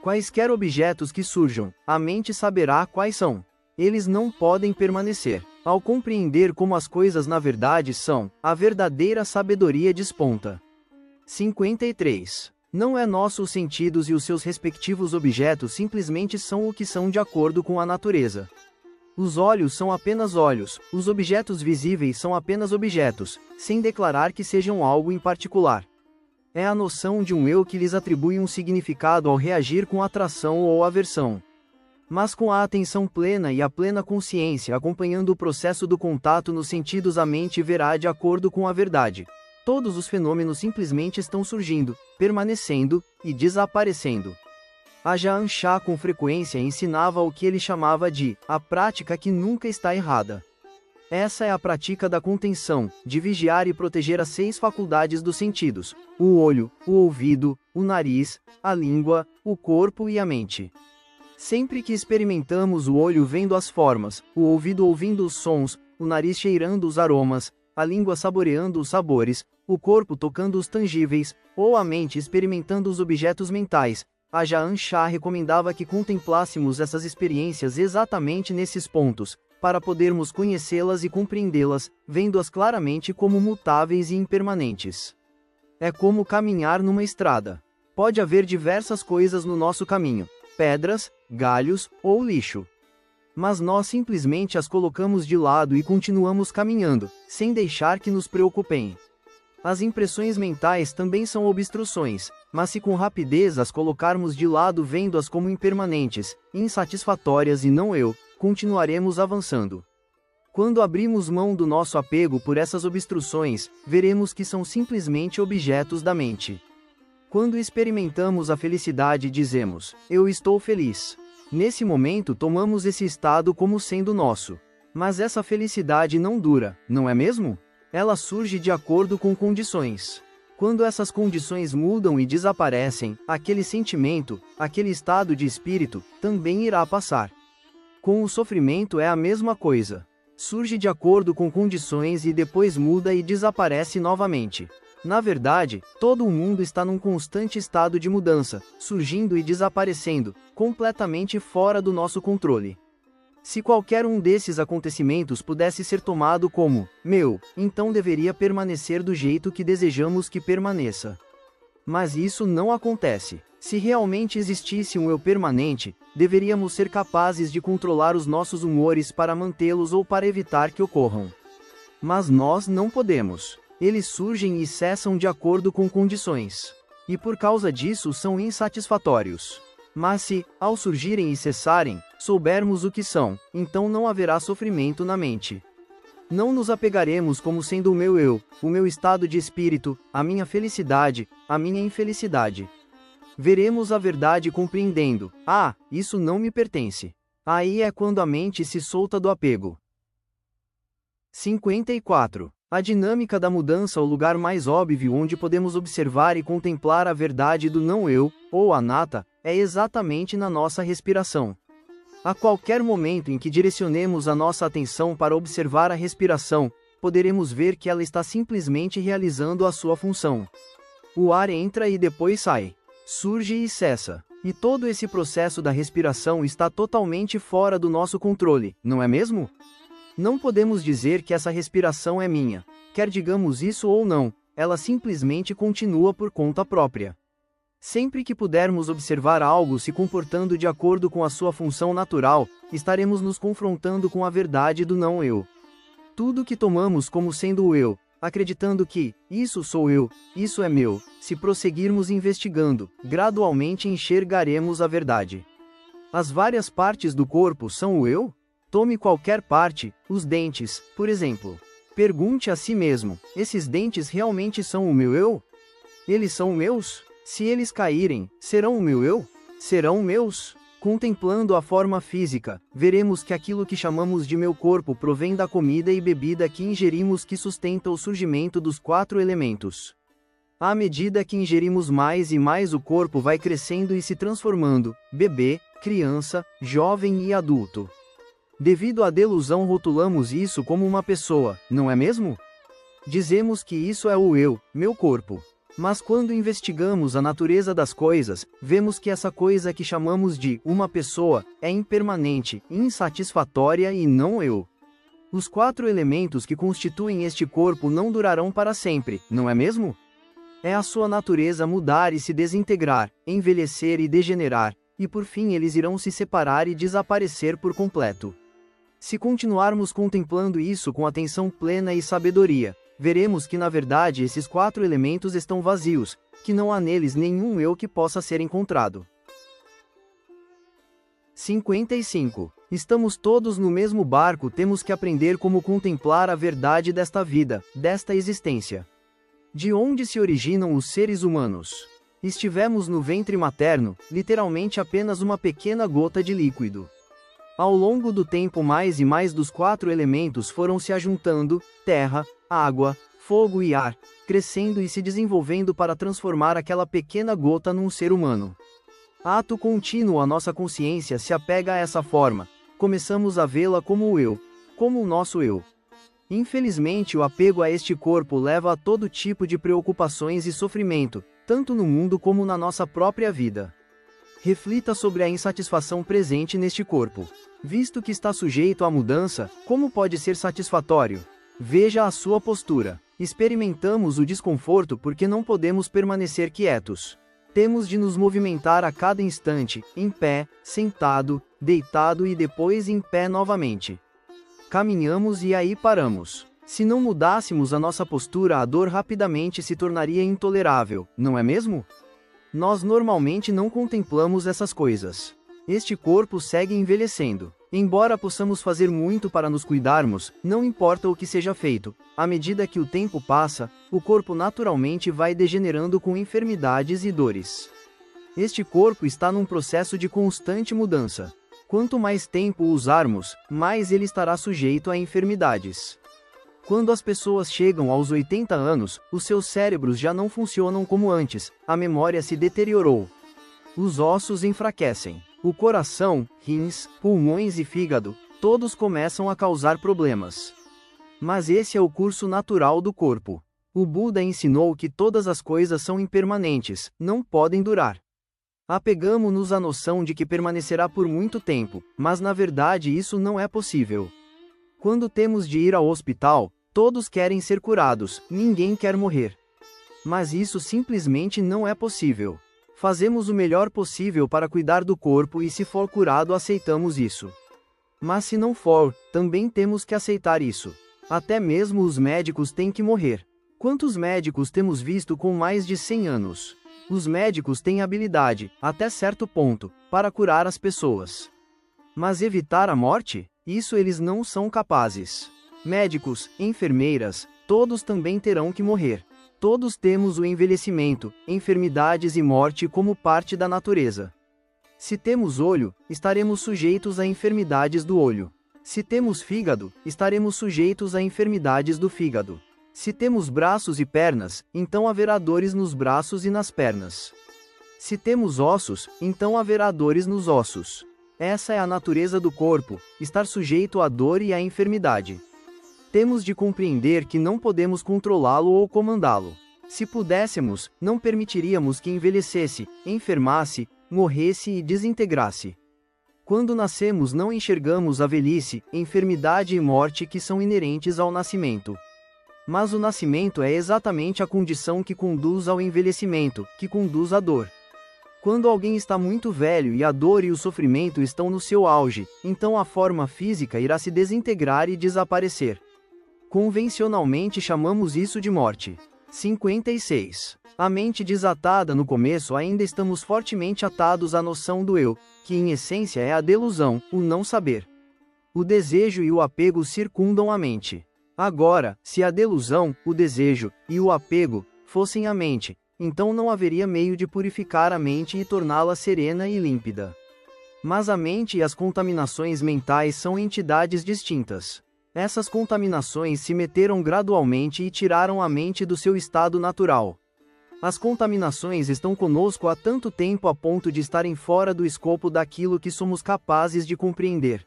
Quaisquer objetos que surjam, a mente saberá quais são. Eles não podem permanecer. Ao compreender como as coisas na verdade são, a verdadeira sabedoria desponta. 53. Não é nosso os sentidos e os seus respectivos objetos simplesmente são o que são de acordo com a natureza. Os olhos são apenas olhos, os objetos visíveis são apenas objetos, sem declarar que sejam algo em particular. É a noção de um eu que lhes atribui um significado ao reagir com atração ou aversão. Mas com a atenção plena e a plena consciência acompanhando o processo do contato nos sentidos, a mente verá de acordo com a verdade. Todos os fenômenos simplesmente estão surgindo, permanecendo e desaparecendo. Ajahn Chah com frequência ensinava o que ele chamava de a prática que nunca está errada. Essa é a prática da contenção, de vigiar e proteger as 6 faculdades dos sentidos: o olho, o ouvido, o nariz, a língua, o corpo e a mente. Sempre que experimentamos o olho vendo as formas, o ouvido ouvindo os sons, o nariz cheirando os aromas, a língua saboreando os sabores, o corpo tocando os tangíveis, ou a mente experimentando os objetos mentais, Ajahn Chah recomendava que contemplássemos essas experiências exatamente nesses pontos, para podermos conhecê-las e compreendê-las, vendo-as claramente como mutáveis e impermanentes. É como caminhar numa estrada. Pode haver diversas coisas no nosso caminho, pedras, galhos ou lixo. Mas nós simplesmente as colocamos de lado e continuamos caminhando, sem deixar que nos preocupem. As impressões mentais também são obstruções, mas se com rapidez as colocarmos de lado vendo-as como impermanentes, insatisfatórias e não eu, continuaremos avançando. Quando abrimos mão do nosso apego por essas obstruções, veremos que são simplesmente objetos da mente. Quando experimentamos a felicidade dizemos, eu estou feliz. Nesse momento tomamos esse estado como sendo nosso. Mas essa felicidade não dura, não é mesmo? Ela surge de acordo com condições. Quando essas condições mudam e desaparecem, aquele sentimento, aquele estado de espírito, também irá passar. Com o sofrimento é a mesma coisa. Surge de acordo com condições e depois muda e desaparece novamente. Na verdade, todo o mundo está num constante estado de mudança, surgindo e desaparecendo, completamente fora do nosso controle. Se qualquer um desses acontecimentos pudesse ser tomado como meu, então deveria permanecer do jeito que desejamos que permaneça. Mas isso não acontece. Se realmente existisse um eu permanente, deveríamos ser capazes de controlar os nossos humores para mantê-los ou para evitar que ocorram. Mas nós não podemos. Eles surgem e cessam de acordo com condições. E por causa disso são insatisfatórios. Mas se, ao surgirem e cessarem, soubermos o que são, então não haverá sofrimento na mente. Não nos apegaremos como sendo o meu eu, o meu estado de espírito, a minha felicidade, a minha infelicidade. Veremos a verdade compreendendo, isso não me pertence. Aí é quando a mente se solta do apego. 54. A dinâmica da mudança, o lugar mais óbvio onde podemos observar e contemplar a verdade do não-eu, ou anatta, é exatamente na nossa respiração. A qualquer momento em que direcionemos a nossa atenção para observar a respiração, poderemos ver que ela está simplesmente realizando a sua função. O ar entra e depois sai. Surge e cessa. E todo esse processo da respiração está totalmente fora do nosso controle, não é mesmo? Não podemos dizer que essa respiração é minha. Quer digamos isso ou não, ela simplesmente continua por conta própria. Sempre que pudermos observar algo se comportando de acordo com a sua função natural, estaremos nos confrontando com a verdade do não-eu. Tudo que tomamos como sendo o eu, acreditando que, isso sou eu, isso é meu, se prosseguirmos investigando, gradualmente enxergaremos a verdade. As várias partes do corpo são o eu? Tome qualquer parte, os dentes, por exemplo. Pergunte a si mesmo, esses dentes realmente são o meu eu? Eles são meus? Se eles caírem, serão o meu eu? Serão meus? Contemplando a forma física, veremos que aquilo que chamamos de meu corpo provém da comida e bebida que ingerimos que sustenta o surgimento dos 4 elementos. À medida que ingerimos mais e mais, o corpo vai crescendo e se transformando, bebê, criança, jovem e adulto. Devido à delusão rotulamos isso como uma pessoa, não é mesmo? Dizemos que isso é o eu, meu corpo. Mas quando investigamos a natureza das coisas, vemos que essa coisa que chamamos de uma pessoa é impermanente, insatisfatória e não eu. Os 4 elementos que constituem este corpo não durarão para sempre, não é mesmo? É a sua natureza mudar e se desintegrar, envelhecer e degenerar, e por fim eles irão se separar e desaparecer por completo. Se continuarmos contemplando isso com atenção plena e sabedoria, veremos que na verdade esses 4 elementos estão vazios, que não há neles nenhum eu que possa ser encontrado. 55. Estamos todos no mesmo barco, temos que aprender como contemplar a verdade desta vida, desta existência. De onde se originam os seres humanos? Estivemos no ventre materno, literalmente apenas uma pequena gota de líquido. Ao longo do tempo mais e mais dos 4 elementos foram se ajuntando, terra, água, fogo e ar, crescendo e se desenvolvendo para transformar aquela pequena gota num ser humano. Ato contínuo a nossa consciência se apega a essa forma, começamos a vê-la como o eu, como o nosso eu. Infelizmente o apego a este corpo leva a todo tipo de preocupações e sofrimento, tanto no mundo como na nossa própria vida. Reflita sobre a insatisfação presente neste corpo. Visto que está sujeito à mudança, como pode ser satisfatório? Veja a sua postura. Experimentamos o desconforto porque não podemos permanecer quietos. Temos de nos movimentar a cada instante, em pé, sentado, deitado e depois em pé novamente. Caminhamos e aí paramos. Se não mudássemos a nossa postura, a dor rapidamente se tornaria intolerável, não é mesmo? Nós normalmente não contemplamos essas coisas. Este corpo segue envelhecendo. Embora possamos fazer muito para nos cuidarmos, não importa o que seja feito, à medida que o tempo passa, o corpo naturalmente vai degenerando com enfermidades e dores. Este corpo está num processo de constante mudança. Quanto mais tempo o usarmos, mais ele estará sujeito a enfermidades. Quando as pessoas chegam aos 80 anos, os seus cérebros já não funcionam como antes, a memória se deteriorou. Os ossos enfraquecem. O coração, rins, pulmões e fígado, todos começam a causar problemas. Mas esse é o curso natural do corpo. O Buda ensinou que todas as coisas são impermanentes, não podem durar. Apegamo-nos à noção de que permanecerá por muito tempo, mas na verdade isso não é possível. Quando temos de ir ao hospital, todos querem ser curados, ninguém quer morrer. Mas isso simplesmente não é possível. Fazemos o melhor possível para cuidar do corpo e se for curado aceitamos isso. Mas se não for, também temos que aceitar isso. Até mesmo os médicos têm que morrer. Quantos médicos temos visto com mais de 100 anos? Os médicos têm habilidade, até certo ponto, para curar as pessoas. Mas evitar a morte? Isso eles não são capazes. Médicos, enfermeiras, todos também terão que morrer. Todos temos o envelhecimento, enfermidades e morte como parte da natureza. Se temos olho, estaremos sujeitos a enfermidades do olho. Se temos fígado, estaremos sujeitos a enfermidades do fígado. Se temos braços e pernas, então haverá dores nos braços e nas pernas. Se temos ossos, então haverá dores nos ossos. Essa é a natureza do corpo, estar sujeito à dor e à enfermidade. Temos de compreender que não podemos controlá-lo ou comandá-lo. Se pudéssemos, não permitiríamos que envelhecesse, enfermasse, morresse e desintegrasse. Quando nascemos não enxergamos a velhice, enfermidade e morte que são inerentes ao nascimento. Mas o nascimento é exatamente a condição que conduz ao envelhecimento, que conduz à dor. Quando alguém está muito velho e a dor e o sofrimento estão no seu auge, então a forma física irá se desintegrar e desaparecer. Convencionalmente chamamos isso de morte. 56. A mente desatada no começo ainda estamos fortemente atados à noção do eu, que em essência é a delusão, o não saber. O desejo e o apego circundam a mente. Agora, se a delusão, o desejo, e o apego, fossem a mente, então não haveria meio de purificar a mente e torná-la serena e límpida. Mas a mente e as contaminações mentais são entidades distintas. Essas contaminações se meteram gradualmente e tiraram a mente do seu estado natural. As contaminações estão conosco há tanto tempo a ponto de estarem fora do escopo daquilo que somos capazes de compreender.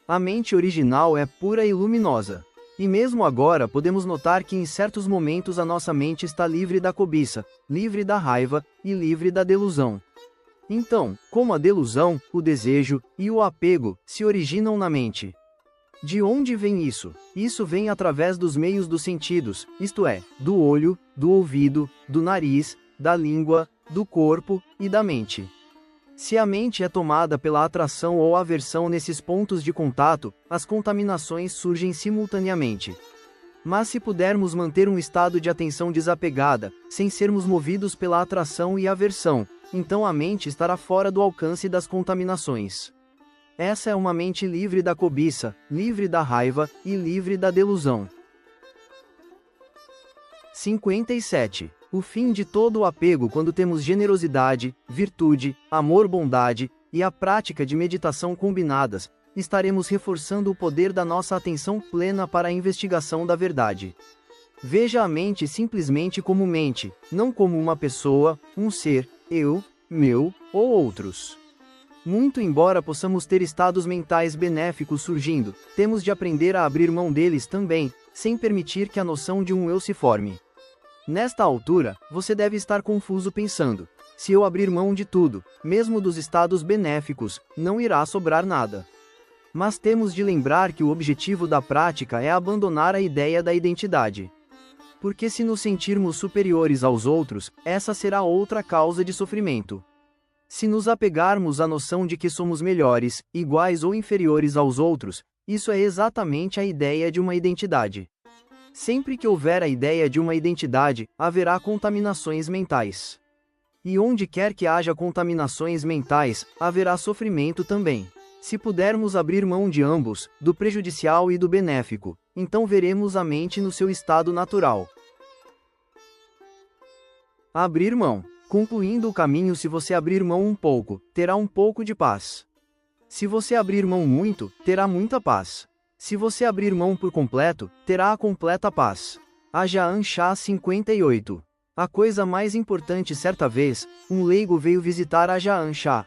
A mente original é pura e luminosa. E mesmo agora podemos notar que em certos momentos a nossa mente está livre da cobiça, livre da raiva, e livre da delusão. Então, como a delusão, o desejo, e o apego, se originam na mente. De onde vem isso? Isso vem através dos meios dos sentidos, isto é, do olho, do ouvido, do nariz, da língua, do corpo, e da mente. Se a mente é tomada pela atração ou aversão nesses pontos de contato, as contaminações surgem simultaneamente. Mas se pudermos manter um estado de atenção desapegada, sem sermos movidos pela atração e aversão, então a mente estará fora do alcance das contaminações. Essa é uma mente livre da cobiça, livre da raiva, e livre da delusão. 57. O fim de todo o apego quando temos generosidade, virtude, amor, bondade, e a prática de meditação combinadas, estaremos reforçando o poder da nossa atenção plena para a investigação da verdade. Veja a mente simplesmente como mente, não como uma pessoa, um ser, eu, meu, ou outros. Muito embora possamos ter estados mentais benéficos surgindo, temos de aprender a abrir mão deles também, sem permitir que a noção de um eu se forme. Nesta altura, você deve estar confuso pensando: Se eu abrir mão de tudo, mesmo dos estados benéficos, não irá sobrar nada. Mas temos de lembrar que o objetivo da prática é abandonar a ideia da identidade. Porque se nos sentirmos superiores aos outros, essa será outra causa de sofrimento. Se nos apegarmos à noção de que somos melhores, iguais ou inferiores aos outros, isso é exatamente a ideia de uma identidade. Sempre que houver a ideia de uma identidade, haverá contaminações mentais. E onde quer que haja contaminações mentais, haverá sofrimento também. Se pudermos abrir mão de ambos, do prejudicial e do benéfico, então veremos a mente no seu estado natural. Abrir mão. Concluindo o caminho, se você abrir mão um pouco, terá um pouco de paz. Se você abrir mão muito, terá muita paz. Se você abrir mão por completo, terá a completa paz. Ajahn Chah 58. A coisa mais importante. Certa vez, um leigo veio visitar Ajahn Chah.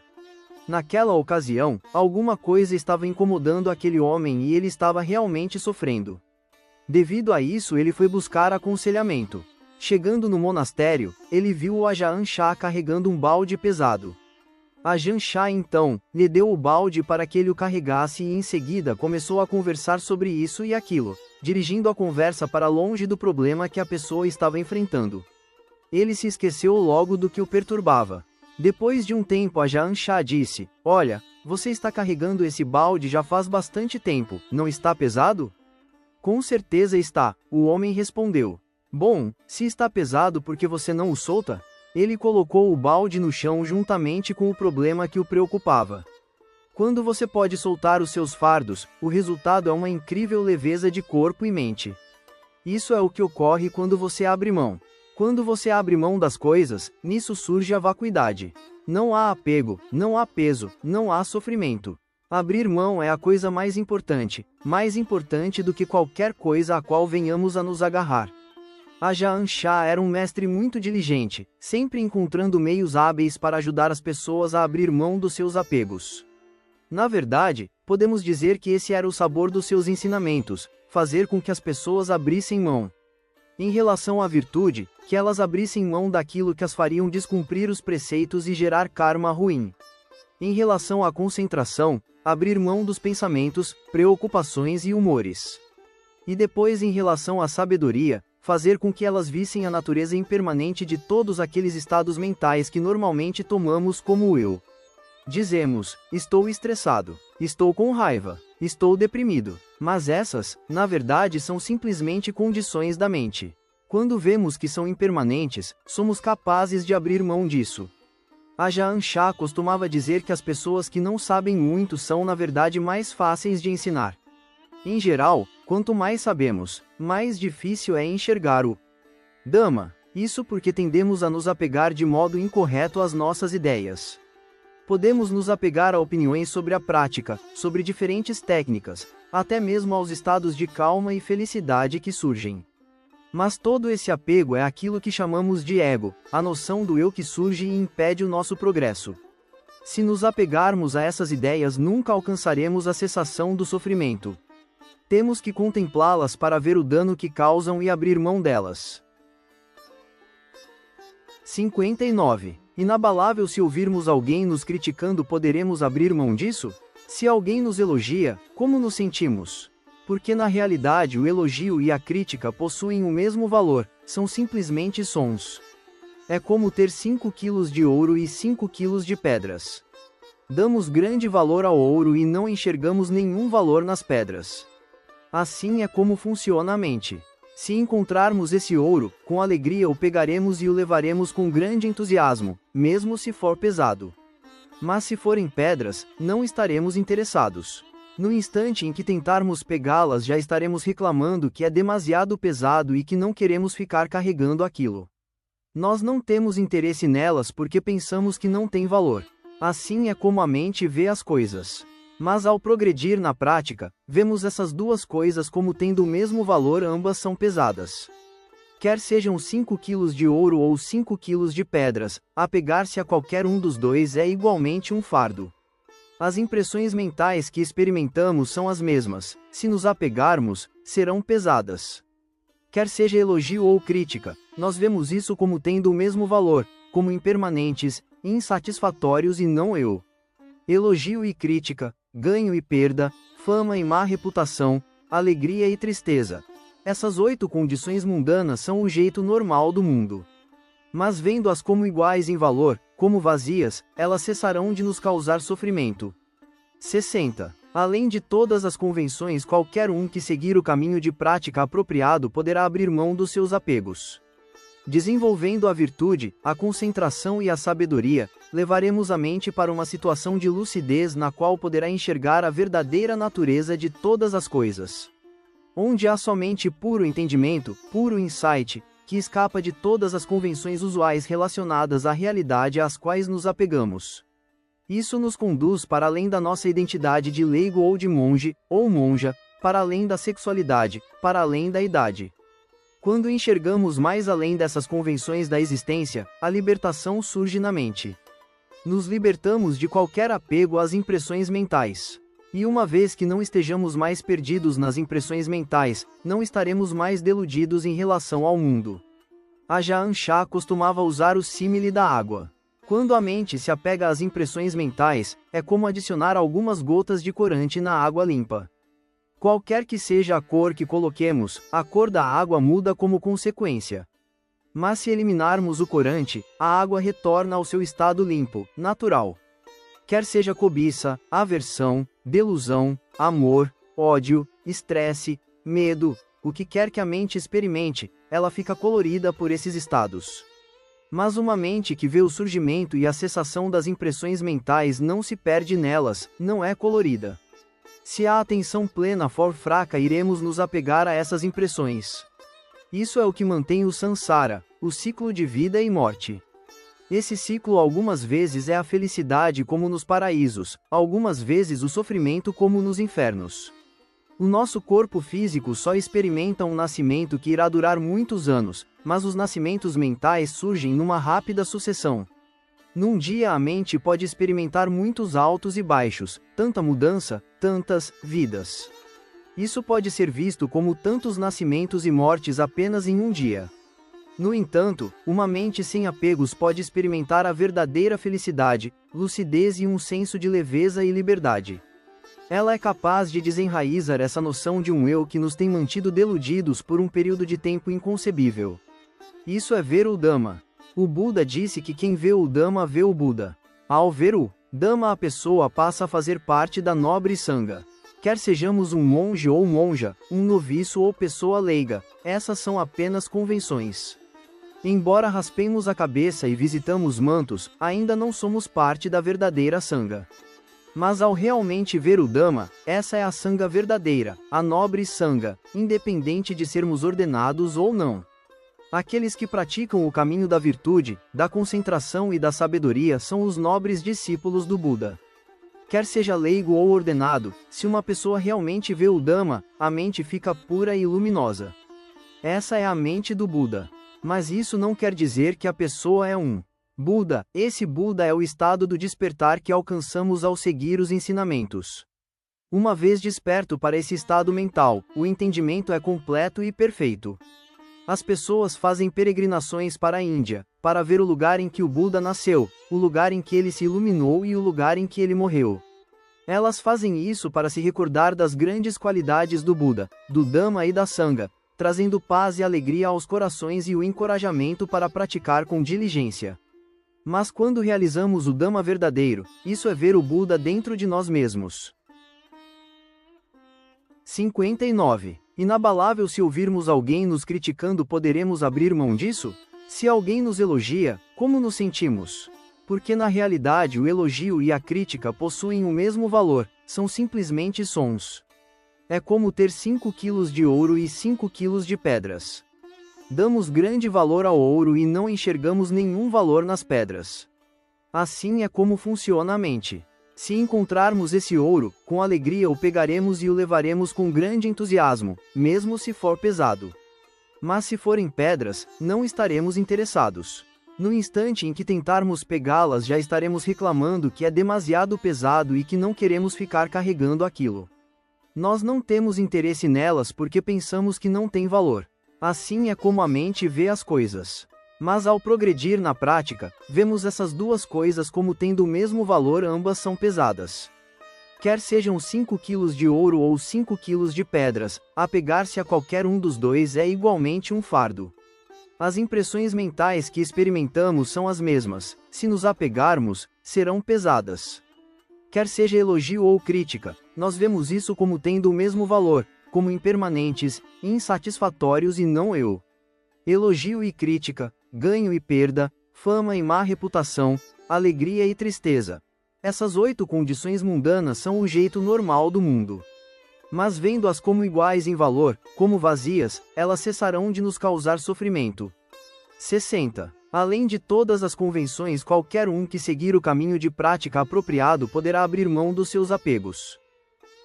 Naquela ocasião, alguma coisa estava incomodando aquele homem e ele estava realmente sofrendo. Devido a isso, ele foi buscar aconselhamento. Chegando no monastério, ele viu o Ajahn Chah carregando um balde pesado. Ajahn Chah então lhe deu o balde para que ele o carregasse e em seguida começou a conversar sobre isso e aquilo, dirigindo a conversa para longe do problema que a pessoa estava enfrentando. Ele se esqueceu logo do que o perturbava. Depois de um tempo, Ajahn Chah disse: "Olha, você está carregando esse balde já faz bastante tempo, não está pesado?" "Com certeza está", o homem respondeu. "Bom, se está pesado, por que você não o solta?" Ele colocou o balde no chão juntamente com o problema que o preocupava. Quando você pode soltar os seus fardos, o resultado é uma incrível leveza de corpo e mente. Isso é o que ocorre quando você abre mão. Quando você abre mão das coisas, nisso surge a vacuidade. Não há apego, não há peso, não há sofrimento. Abrir mão é a coisa mais importante do que qualquer coisa a qual venhamos a nos agarrar. Ajahn Chah era um mestre muito diligente, sempre encontrando meios hábeis para ajudar as pessoas a abrir mão dos seus apegos. Na verdade, podemos dizer que esse era o sabor dos seus ensinamentos, fazer com que as pessoas abrissem mão. Em relação à virtude, que elas abrissem mão daquilo que as fariam descumprir os preceitos e gerar karma ruim. Em relação à concentração, abrir mão dos pensamentos, preocupações e humores. E depois, em relação à sabedoria, fazer com que elas vissem a natureza impermanente de todos aqueles estados mentais que normalmente tomamos como eu. Dizemos: estou estressado, estou com raiva, estou deprimido. Mas essas, na verdade, são simplesmente condições da mente. Quando vemos que são impermanentes, somos capazes de abrir mão disso. Ajahn Chah costumava dizer que as pessoas que não sabem muito são na verdade mais fáceis de ensinar. Em geral, quanto mais sabemos, mais difícil é enxergar o Dhamma. Isso porque tendemos a nos apegar de modo incorreto às nossas ideias. Podemos nos apegar a opiniões sobre a prática, sobre diferentes técnicas, até mesmo aos estados de calma e felicidade que surgem. Mas todo esse apego é aquilo que chamamos de ego, a noção do eu que surge e impede o nosso progresso. Se nos apegarmos a essas ideias, nunca alcançaremos a cessação do sofrimento. Temos que contemplá-las para ver o dano que causam e abrir mão delas. 59. Inabalável. Se ouvirmos alguém nos criticando, poderemos abrir mão disso? Se alguém nos elogia, como nos sentimos? Porque na realidade o elogio e a crítica possuem o mesmo valor, são simplesmente sons. É como ter 5 quilos de ouro e 5 quilos de pedras. Damos grande valor ao ouro e não enxergamos nenhum valor nas pedras. Assim é como funciona a mente. Se encontrarmos esse ouro, com alegria o pegaremos e o levaremos com grande entusiasmo, mesmo se for pesado. Mas se forem pedras, não estaremos interessados. No instante em que tentarmos pegá-las, já estaremos reclamando que é demasiado pesado e que não queremos ficar carregando aquilo. Nós não temos interesse nelas porque pensamos que não tem valor. Assim é como a mente vê as coisas. Mas ao progredir na prática, vemos essas duas coisas como tendo o mesmo valor, ambas são pesadas. Quer sejam 5 quilos de ouro ou 5 quilos de pedras, apegar-se a qualquer um dos dois é igualmente um fardo. As impressões mentais que experimentamos são as mesmas, se nos apegarmos, serão pesadas. Quer seja elogio ou crítica, nós vemos isso como tendo o mesmo valor, como impermanentes, insatisfatórios e não eu. Elogio e crítica, ganho e perda, fama e má reputação, alegria e tristeza. Essas 8 condições mundanas são o jeito normal do mundo. Mas vendo-as como iguais em valor, como vazias, elas cessarão de nos causar sofrimento. 60. Além de todas as convenções, qualquer um que seguir o caminho de prática apropriado poderá abrir mão dos seus apegos. Desenvolvendo a virtude, a concentração e a sabedoria, levaremos a mente para uma situação de lucidez na qual poderá enxergar a verdadeira natureza de todas as coisas. Onde há somente puro entendimento, puro insight, que escapa de todas as convenções usuais relacionadas à realidade às quais nos apegamos. Isso nos conduz para além da nossa identidade de leigo ou de monge, ou monja, para além da sexualidade, para além da idade. Quando enxergamos mais além dessas convenções da existência, a libertação surge na mente. Nos libertamos de qualquer apego às impressões mentais. E uma vez que não estejamos mais perdidos nas impressões mentais, não estaremos mais deludidos em relação ao mundo. Ajahn Chah costumava usar o símile da água. Quando a mente se apega às impressões mentais, é como adicionar algumas gotas de corante na água limpa. Qualquer que seja a cor que coloquemos, a cor da água muda como consequência. Mas se eliminarmos o corante, a água retorna ao seu estado limpo, natural. Quer seja cobiça, aversão, delusão, amor, ódio, estresse, medo, o que quer que a mente experimente, ela fica colorida por esses estados. Mas uma mente que vê o surgimento e a cessação das impressões mentais não se perde nelas, não é colorida. Se a atenção plena for fraca, iremos nos apegar a essas impressões. Isso é o que mantém o samsara, o ciclo de vida e morte. Esse ciclo algumas vezes é a felicidade como nos paraísos, algumas vezes o sofrimento como nos infernos. O nosso corpo físico só experimenta um nascimento que irá durar muitos anos, mas os nascimentos mentais surgem numa rápida sucessão. Num dia a mente pode experimentar muitos altos e baixos, tanta mudança, tantas vidas. Isso pode ser visto como tantos nascimentos e mortes apenas em um dia. No entanto, uma mente sem apegos pode experimentar a verdadeira felicidade, lucidez e um senso de leveza e liberdade. Ela é capaz de desenraizar essa noção de um eu que nos tem mantido deludidos por um período de tempo inconcebível. Isso é ver o Dhamma. O Buda disse que quem vê o Dhamma vê o Buda. Ao ver o Dhamma, a pessoa passa a fazer parte da nobre Sangha. Quer sejamos um monge ou monja, um noviço ou pessoa leiga, essas são apenas convenções. Embora raspemos a cabeça e visitamos mantos, ainda não somos parte da verdadeira Sangha. Mas ao realmente ver o Dhamma, essa é a Sangha verdadeira, a nobre Sangha, independente de sermos ordenados ou não. Aqueles que praticam o caminho da virtude, da concentração e da sabedoria são os nobres discípulos do Buda. Quer seja leigo ou ordenado, se uma pessoa realmente vê o Dhamma, a mente fica pura e luminosa. Essa é a mente do Buda. Mas isso não quer dizer que a pessoa é um Buda. Esse Buda é o estado do despertar que alcançamos ao seguir os ensinamentos. Uma vez desperto para esse estado mental, o entendimento é completo e perfeito. As pessoas fazem peregrinações para a Índia, para ver o lugar em que o Buda nasceu, o lugar em que ele se iluminou e o lugar em que ele morreu. Elas fazem isso para se recordar das grandes qualidades do Buda, do Dhamma e da Sangha, trazendo paz e alegria aos corações e o encorajamento para praticar com diligência. Mas quando realizamos o Dhamma verdadeiro, isso é ver o Buda dentro de nós mesmos. 59. Inabalável. Se ouvirmos alguém nos criticando, poderemos abrir mão disso? Se alguém nos elogia, como nos sentimos? Porque na realidade o elogio e a crítica possuem o mesmo valor, são simplesmente sons. É como ter 5 quilos de ouro e 5 quilos de pedras. Damos grande valor ao ouro e não enxergamos nenhum valor nas pedras. Assim é como funciona a mente. Se encontrarmos esse ouro, com alegria o pegaremos e o levaremos com grande entusiasmo, mesmo se for pesado. Mas se forem pedras, não estaremos interessados. No instante em que tentarmos pegá-las, já estaremos reclamando que é demasiado pesado e que não queremos ficar carregando aquilo. Nós não temos interesse nelas porque pensamos que não tem valor. Assim é como a mente vê as coisas. Mas ao progredir na prática, vemos essas duas coisas como tendo o mesmo valor, ambas são pesadas. Quer sejam 5 quilos de ouro ou 5 quilos de pedras, apegar-se a qualquer um dos dois é igualmente um fardo. As impressões mentais que experimentamos são as mesmas, se nos apegarmos, serão pesadas. Quer seja elogio ou crítica, nós vemos isso como tendo o mesmo valor, como impermanentes, insatisfatórios e não eu. Elogio e crítica, ganho e perda, fama e má reputação, alegria e tristeza. Essas 8 condições mundanas são o jeito normal do mundo. Mas vendo-as como iguais em valor, como vazias, elas cessarão de nos causar sofrimento. 60. Além de todas as convenções, qualquer um que seguir o caminho de prática apropriado poderá abrir mão dos seus apegos.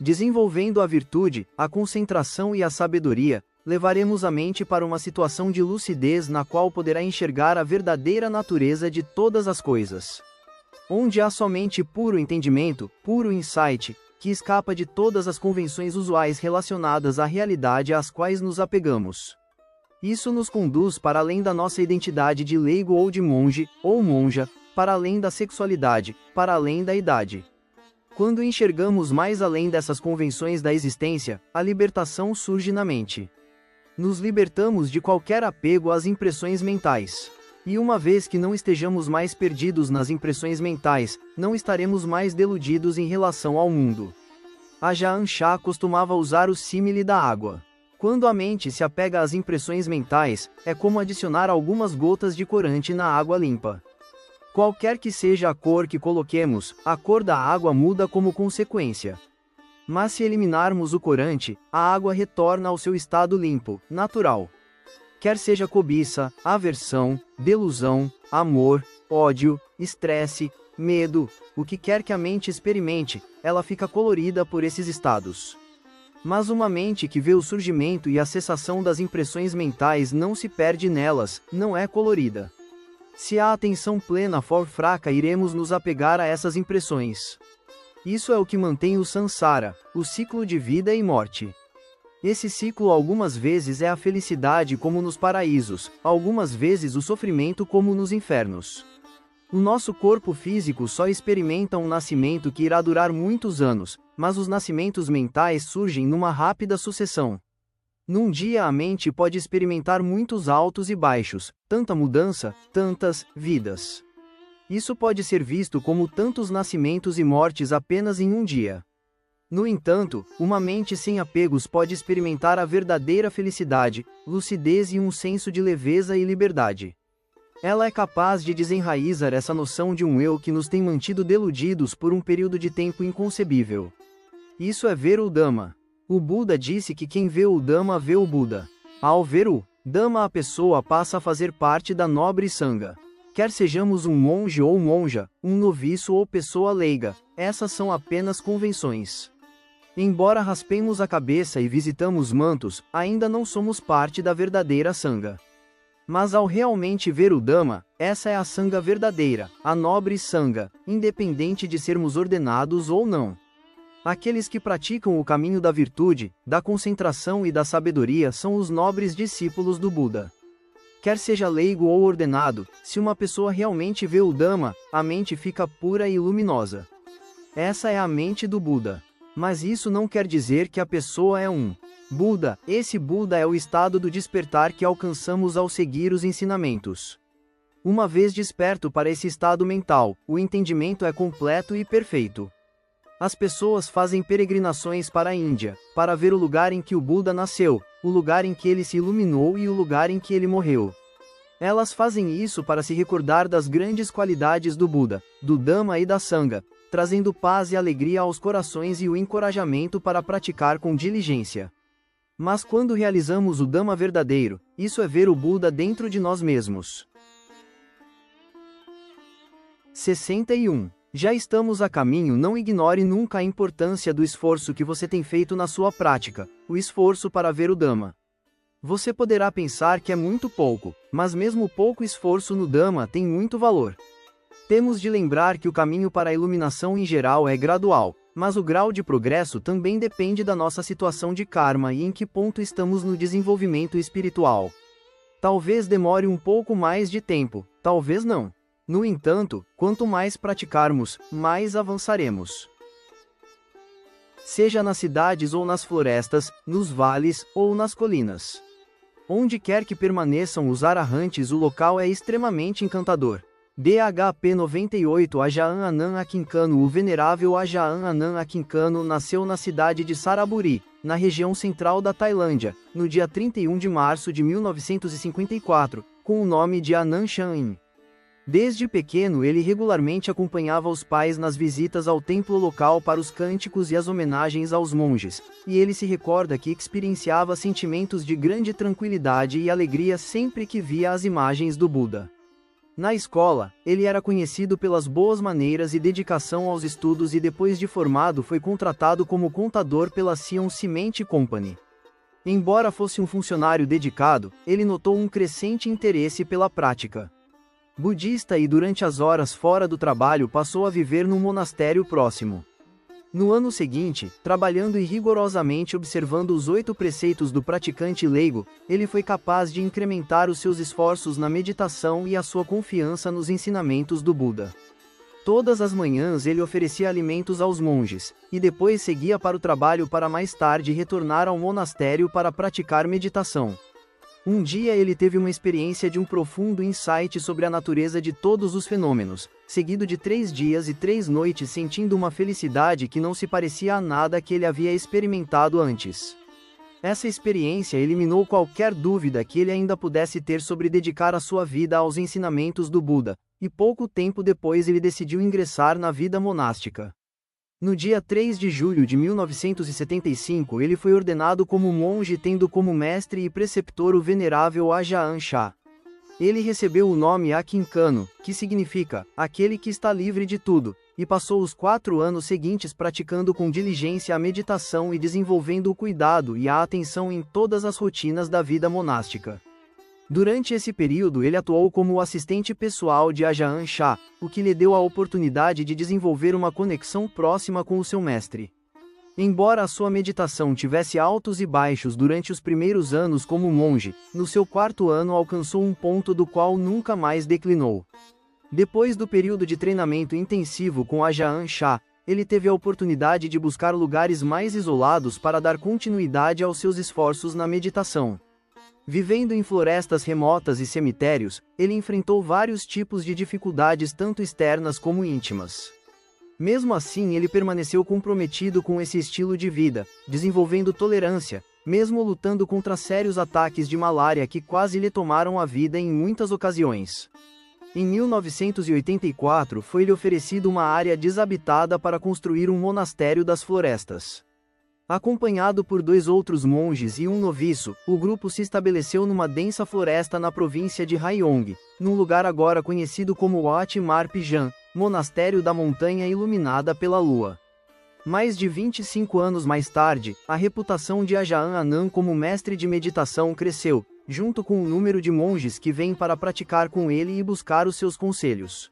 Desenvolvendo a virtude, a concentração e a sabedoria, levaremos a mente para uma situação de lucidez na qual poderá enxergar a verdadeira natureza de todas as coisas. Onde há somente puro entendimento, puro insight, que escapa de todas as convenções usuais relacionadas à realidade às quais nos apegamos. Isso nos conduz para além da nossa identidade de leigo ou de monge, ou monja, para além da sexualidade, para além da idade. Quando enxergamos mais além dessas convenções da existência, a libertação surge na mente. Nos libertamos de qualquer apego às impressões mentais. E uma vez que não estejamos mais perdidos nas impressões mentais, não estaremos mais deludidos em relação ao mundo. Ajahn Chah costumava usar o símile da água. Quando a mente se apega às impressões mentais, é como adicionar algumas gotas de corante na água limpa. Qualquer que seja a cor que coloquemos, a cor da água muda como consequência. Mas se eliminarmos o corante, a água retorna ao seu estado limpo, natural. Quer seja cobiça, aversão, delusão, amor, ódio, estresse, medo, o que quer que a mente experimente, ela fica colorida por esses estados. Mas uma mente que vê o surgimento e a cessação das impressões mentais não se perde nelas, não é colorida. Se a atenção plena for fraca, iremos nos apegar a essas impressões. Isso é o que mantém o samsara, o ciclo de vida e morte. Esse ciclo algumas vezes é a felicidade como nos paraísos, algumas vezes o sofrimento como nos infernos. O nosso corpo físico só experimenta um nascimento que irá durar muitos anos, mas os nascimentos mentais surgem numa rápida sucessão. Num dia a mente pode experimentar muitos altos e baixos, tanta mudança, tantas vidas. Isso pode ser visto como tantos nascimentos e mortes apenas em um dia. No entanto, uma mente sem apegos pode experimentar a verdadeira felicidade, lucidez e um senso de leveza e liberdade. Ela é capaz de desenraizar essa noção de um eu que nos tem mantido deludidos por um período de tempo inconcebível. Isso é ver o Dhamma. O Buda disse que quem vê o Dhamma vê o Buda. Ao ver o Dhamma, a pessoa passa a fazer parte da nobre Sangha. Quer sejamos um monge ou monja, um noviço ou pessoa leiga, essas são apenas convenções. Embora raspemos a cabeça e visitamos mantos, ainda não somos parte da verdadeira Sangha. Mas ao realmente ver o Dhamma, essa é a Sangha verdadeira, a nobre Sangha, independente de sermos ordenados ou não. Aqueles que praticam o caminho da virtude, da concentração e da sabedoria são os nobres discípulos do Buda. Quer seja leigo ou ordenado, se uma pessoa realmente vê o Dhamma, a mente fica pura e luminosa. Essa é a mente do Buda. Mas isso não quer dizer que a pessoa é um Buda. Esse Buda é o estado do despertar que alcançamos ao seguir os ensinamentos. Uma vez desperto para esse estado mental, o entendimento é completo e perfeito. As pessoas fazem peregrinações para a Índia, para ver o lugar em que o Buda nasceu, o lugar em que ele se iluminou e o lugar em que ele morreu. Elas fazem isso para se recordar das grandes qualidades do Buda, do Dhamma e da Sangha, trazendo paz e alegria aos corações e o encorajamento para praticar com diligência. Mas quando realizamos o Dhamma verdadeiro, isso é ver o Buda dentro de nós mesmos. 61. Já estamos a caminho. Não ignore nunca a importância do esforço que você tem feito na sua prática, o esforço para ver o Dhamma. Você poderá pensar que é muito pouco, mas mesmo pouco esforço no Dhamma tem muito valor. Temos de lembrar que o caminho para a iluminação em geral é gradual, mas o grau de progresso também depende da nossa situação de karma e em que ponto estamos no desenvolvimento espiritual. Talvez demore um pouco mais de tempo, talvez não. No entanto, quanto mais praticarmos, mais avançaremos. Seja nas cidades ou nas florestas, nos vales ou nas colinas. Onde quer que permaneçam os Arahants, o local é extremamente encantador. DHP 98 Ajahn Anan Akincano. O venerável Ajahn Anan Akincano nasceu na cidade de Saraburi, na região central da Tailândia, no dia 31 de março de 1954, com o nome de Anan Shan. Desde pequeno ele regularmente acompanhava os pais nas visitas ao templo local para os cânticos e as homenagens aos monges, e ele se recorda que experienciava sentimentos de grande tranquilidade e alegria sempre que via as imagens do Buda. Na escola, ele era conhecido pelas boas maneiras e dedicação aos estudos e depois de formado foi contratado como contador pela Sion Cement Company. Embora fosse um funcionário dedicado, ele notou um crescente interesse pela prática budista e durante as horas fora do trabalho passou a viver num monastério próximo. No ano seguinte, trabalhando e rigorosamente observando os 8 preceitos do praticante leigo, ele foi capaz de incrementar os seus esforços na meditação e a sua confiança nos ensinamentos do Buda. Todas as manhãs ele oferecia alimentos aos monges, e depois seguia para o trabalho para mais tarde retornar ao monastério para praticar meditação. Um dia ele teve uma experiência de um profundo insight sobre a natureza de todos os fenômenos, seguido de 3 dias e 3 noites sentindo uma felicidade que não se parecia a nada que ele havia experimentado antes. Essa experiência eliminou qualquer dúvida que ele ainda pudesse ter sobre dedicar a sua vida aos ensinamentos do Buda, e pouco tempo depois ele decidiu ingressar na vida monástica. No dia 3 de julho de 1975 ele foi ordenado como monge tendo como mestre e preceptor o venerável Ajahn Chah. Ele recebeu o nome Akincano, que significa, aquele que está livre de tudo, e passou os 4 anos seguintes praticando com diligência a meditação e desenvolvendo o cuidado e a atenção em todas as rotinas da vida monástica. Durante esse período ele atuou como o assistente pessoal de Ajahn Chah, o que lhe deu a oportunidade de desenvolver uma conexão próxima com o seu mestre. Embora a sua meditação tivesse altos e baixos durante os primeiros anos como monge, no seu 4º ano alcançou um ponto do qual nunca mais declinou. Depois do período de treinamento intensivo com Ajahn Chah, ele teve a oportunidade de buscar lugares mais isolados para dar continuidade aos seus esforços na meditação. Vivendo em florestas remotas e cemitérios, ele enfrentou vários tipos de dificuldades tanto externas como íntimas. Mesmo assim ele permaneceu comprometido com esse estilo de vida, desenvolvendo tolerância, mesmo lutando contra sérios ataques de malária que quase lhe tomaram a vida em muitas ocasiões. Em 1984 foi-lhe oferecido uma área desabitada para construir um monastério das florestas. Acompanhado por 2 outros monges e um noviço, o grupo se estabeleceu numa densa floresta na província de Rayong, num lugar agora conhecido como Wat Marpijan, Monastério da Montanha Iluminada pela Lua. Mais de 25 anos mais tarde, a reputação de Ajahn Anan como mestre de meditação cresceu, junto com o número de monges que vêm para praticar com ele e buscar os seus conselhos.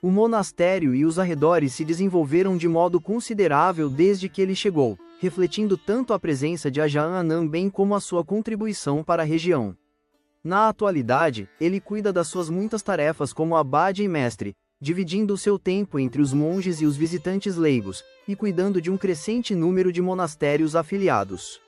O monastério e os arredores se desenvolveram de modo considerável desde que ele chegou, refletindo tanto a presença de Ajahn Anan bem como a sua contribuição para a região. Na atualidade, ele cuida das suas muitas tarefas como abade e mestre, dividindo o seu tempo entre os monges e os visitantes leigos, e cuidando de um crescente número de monastérios afiliados.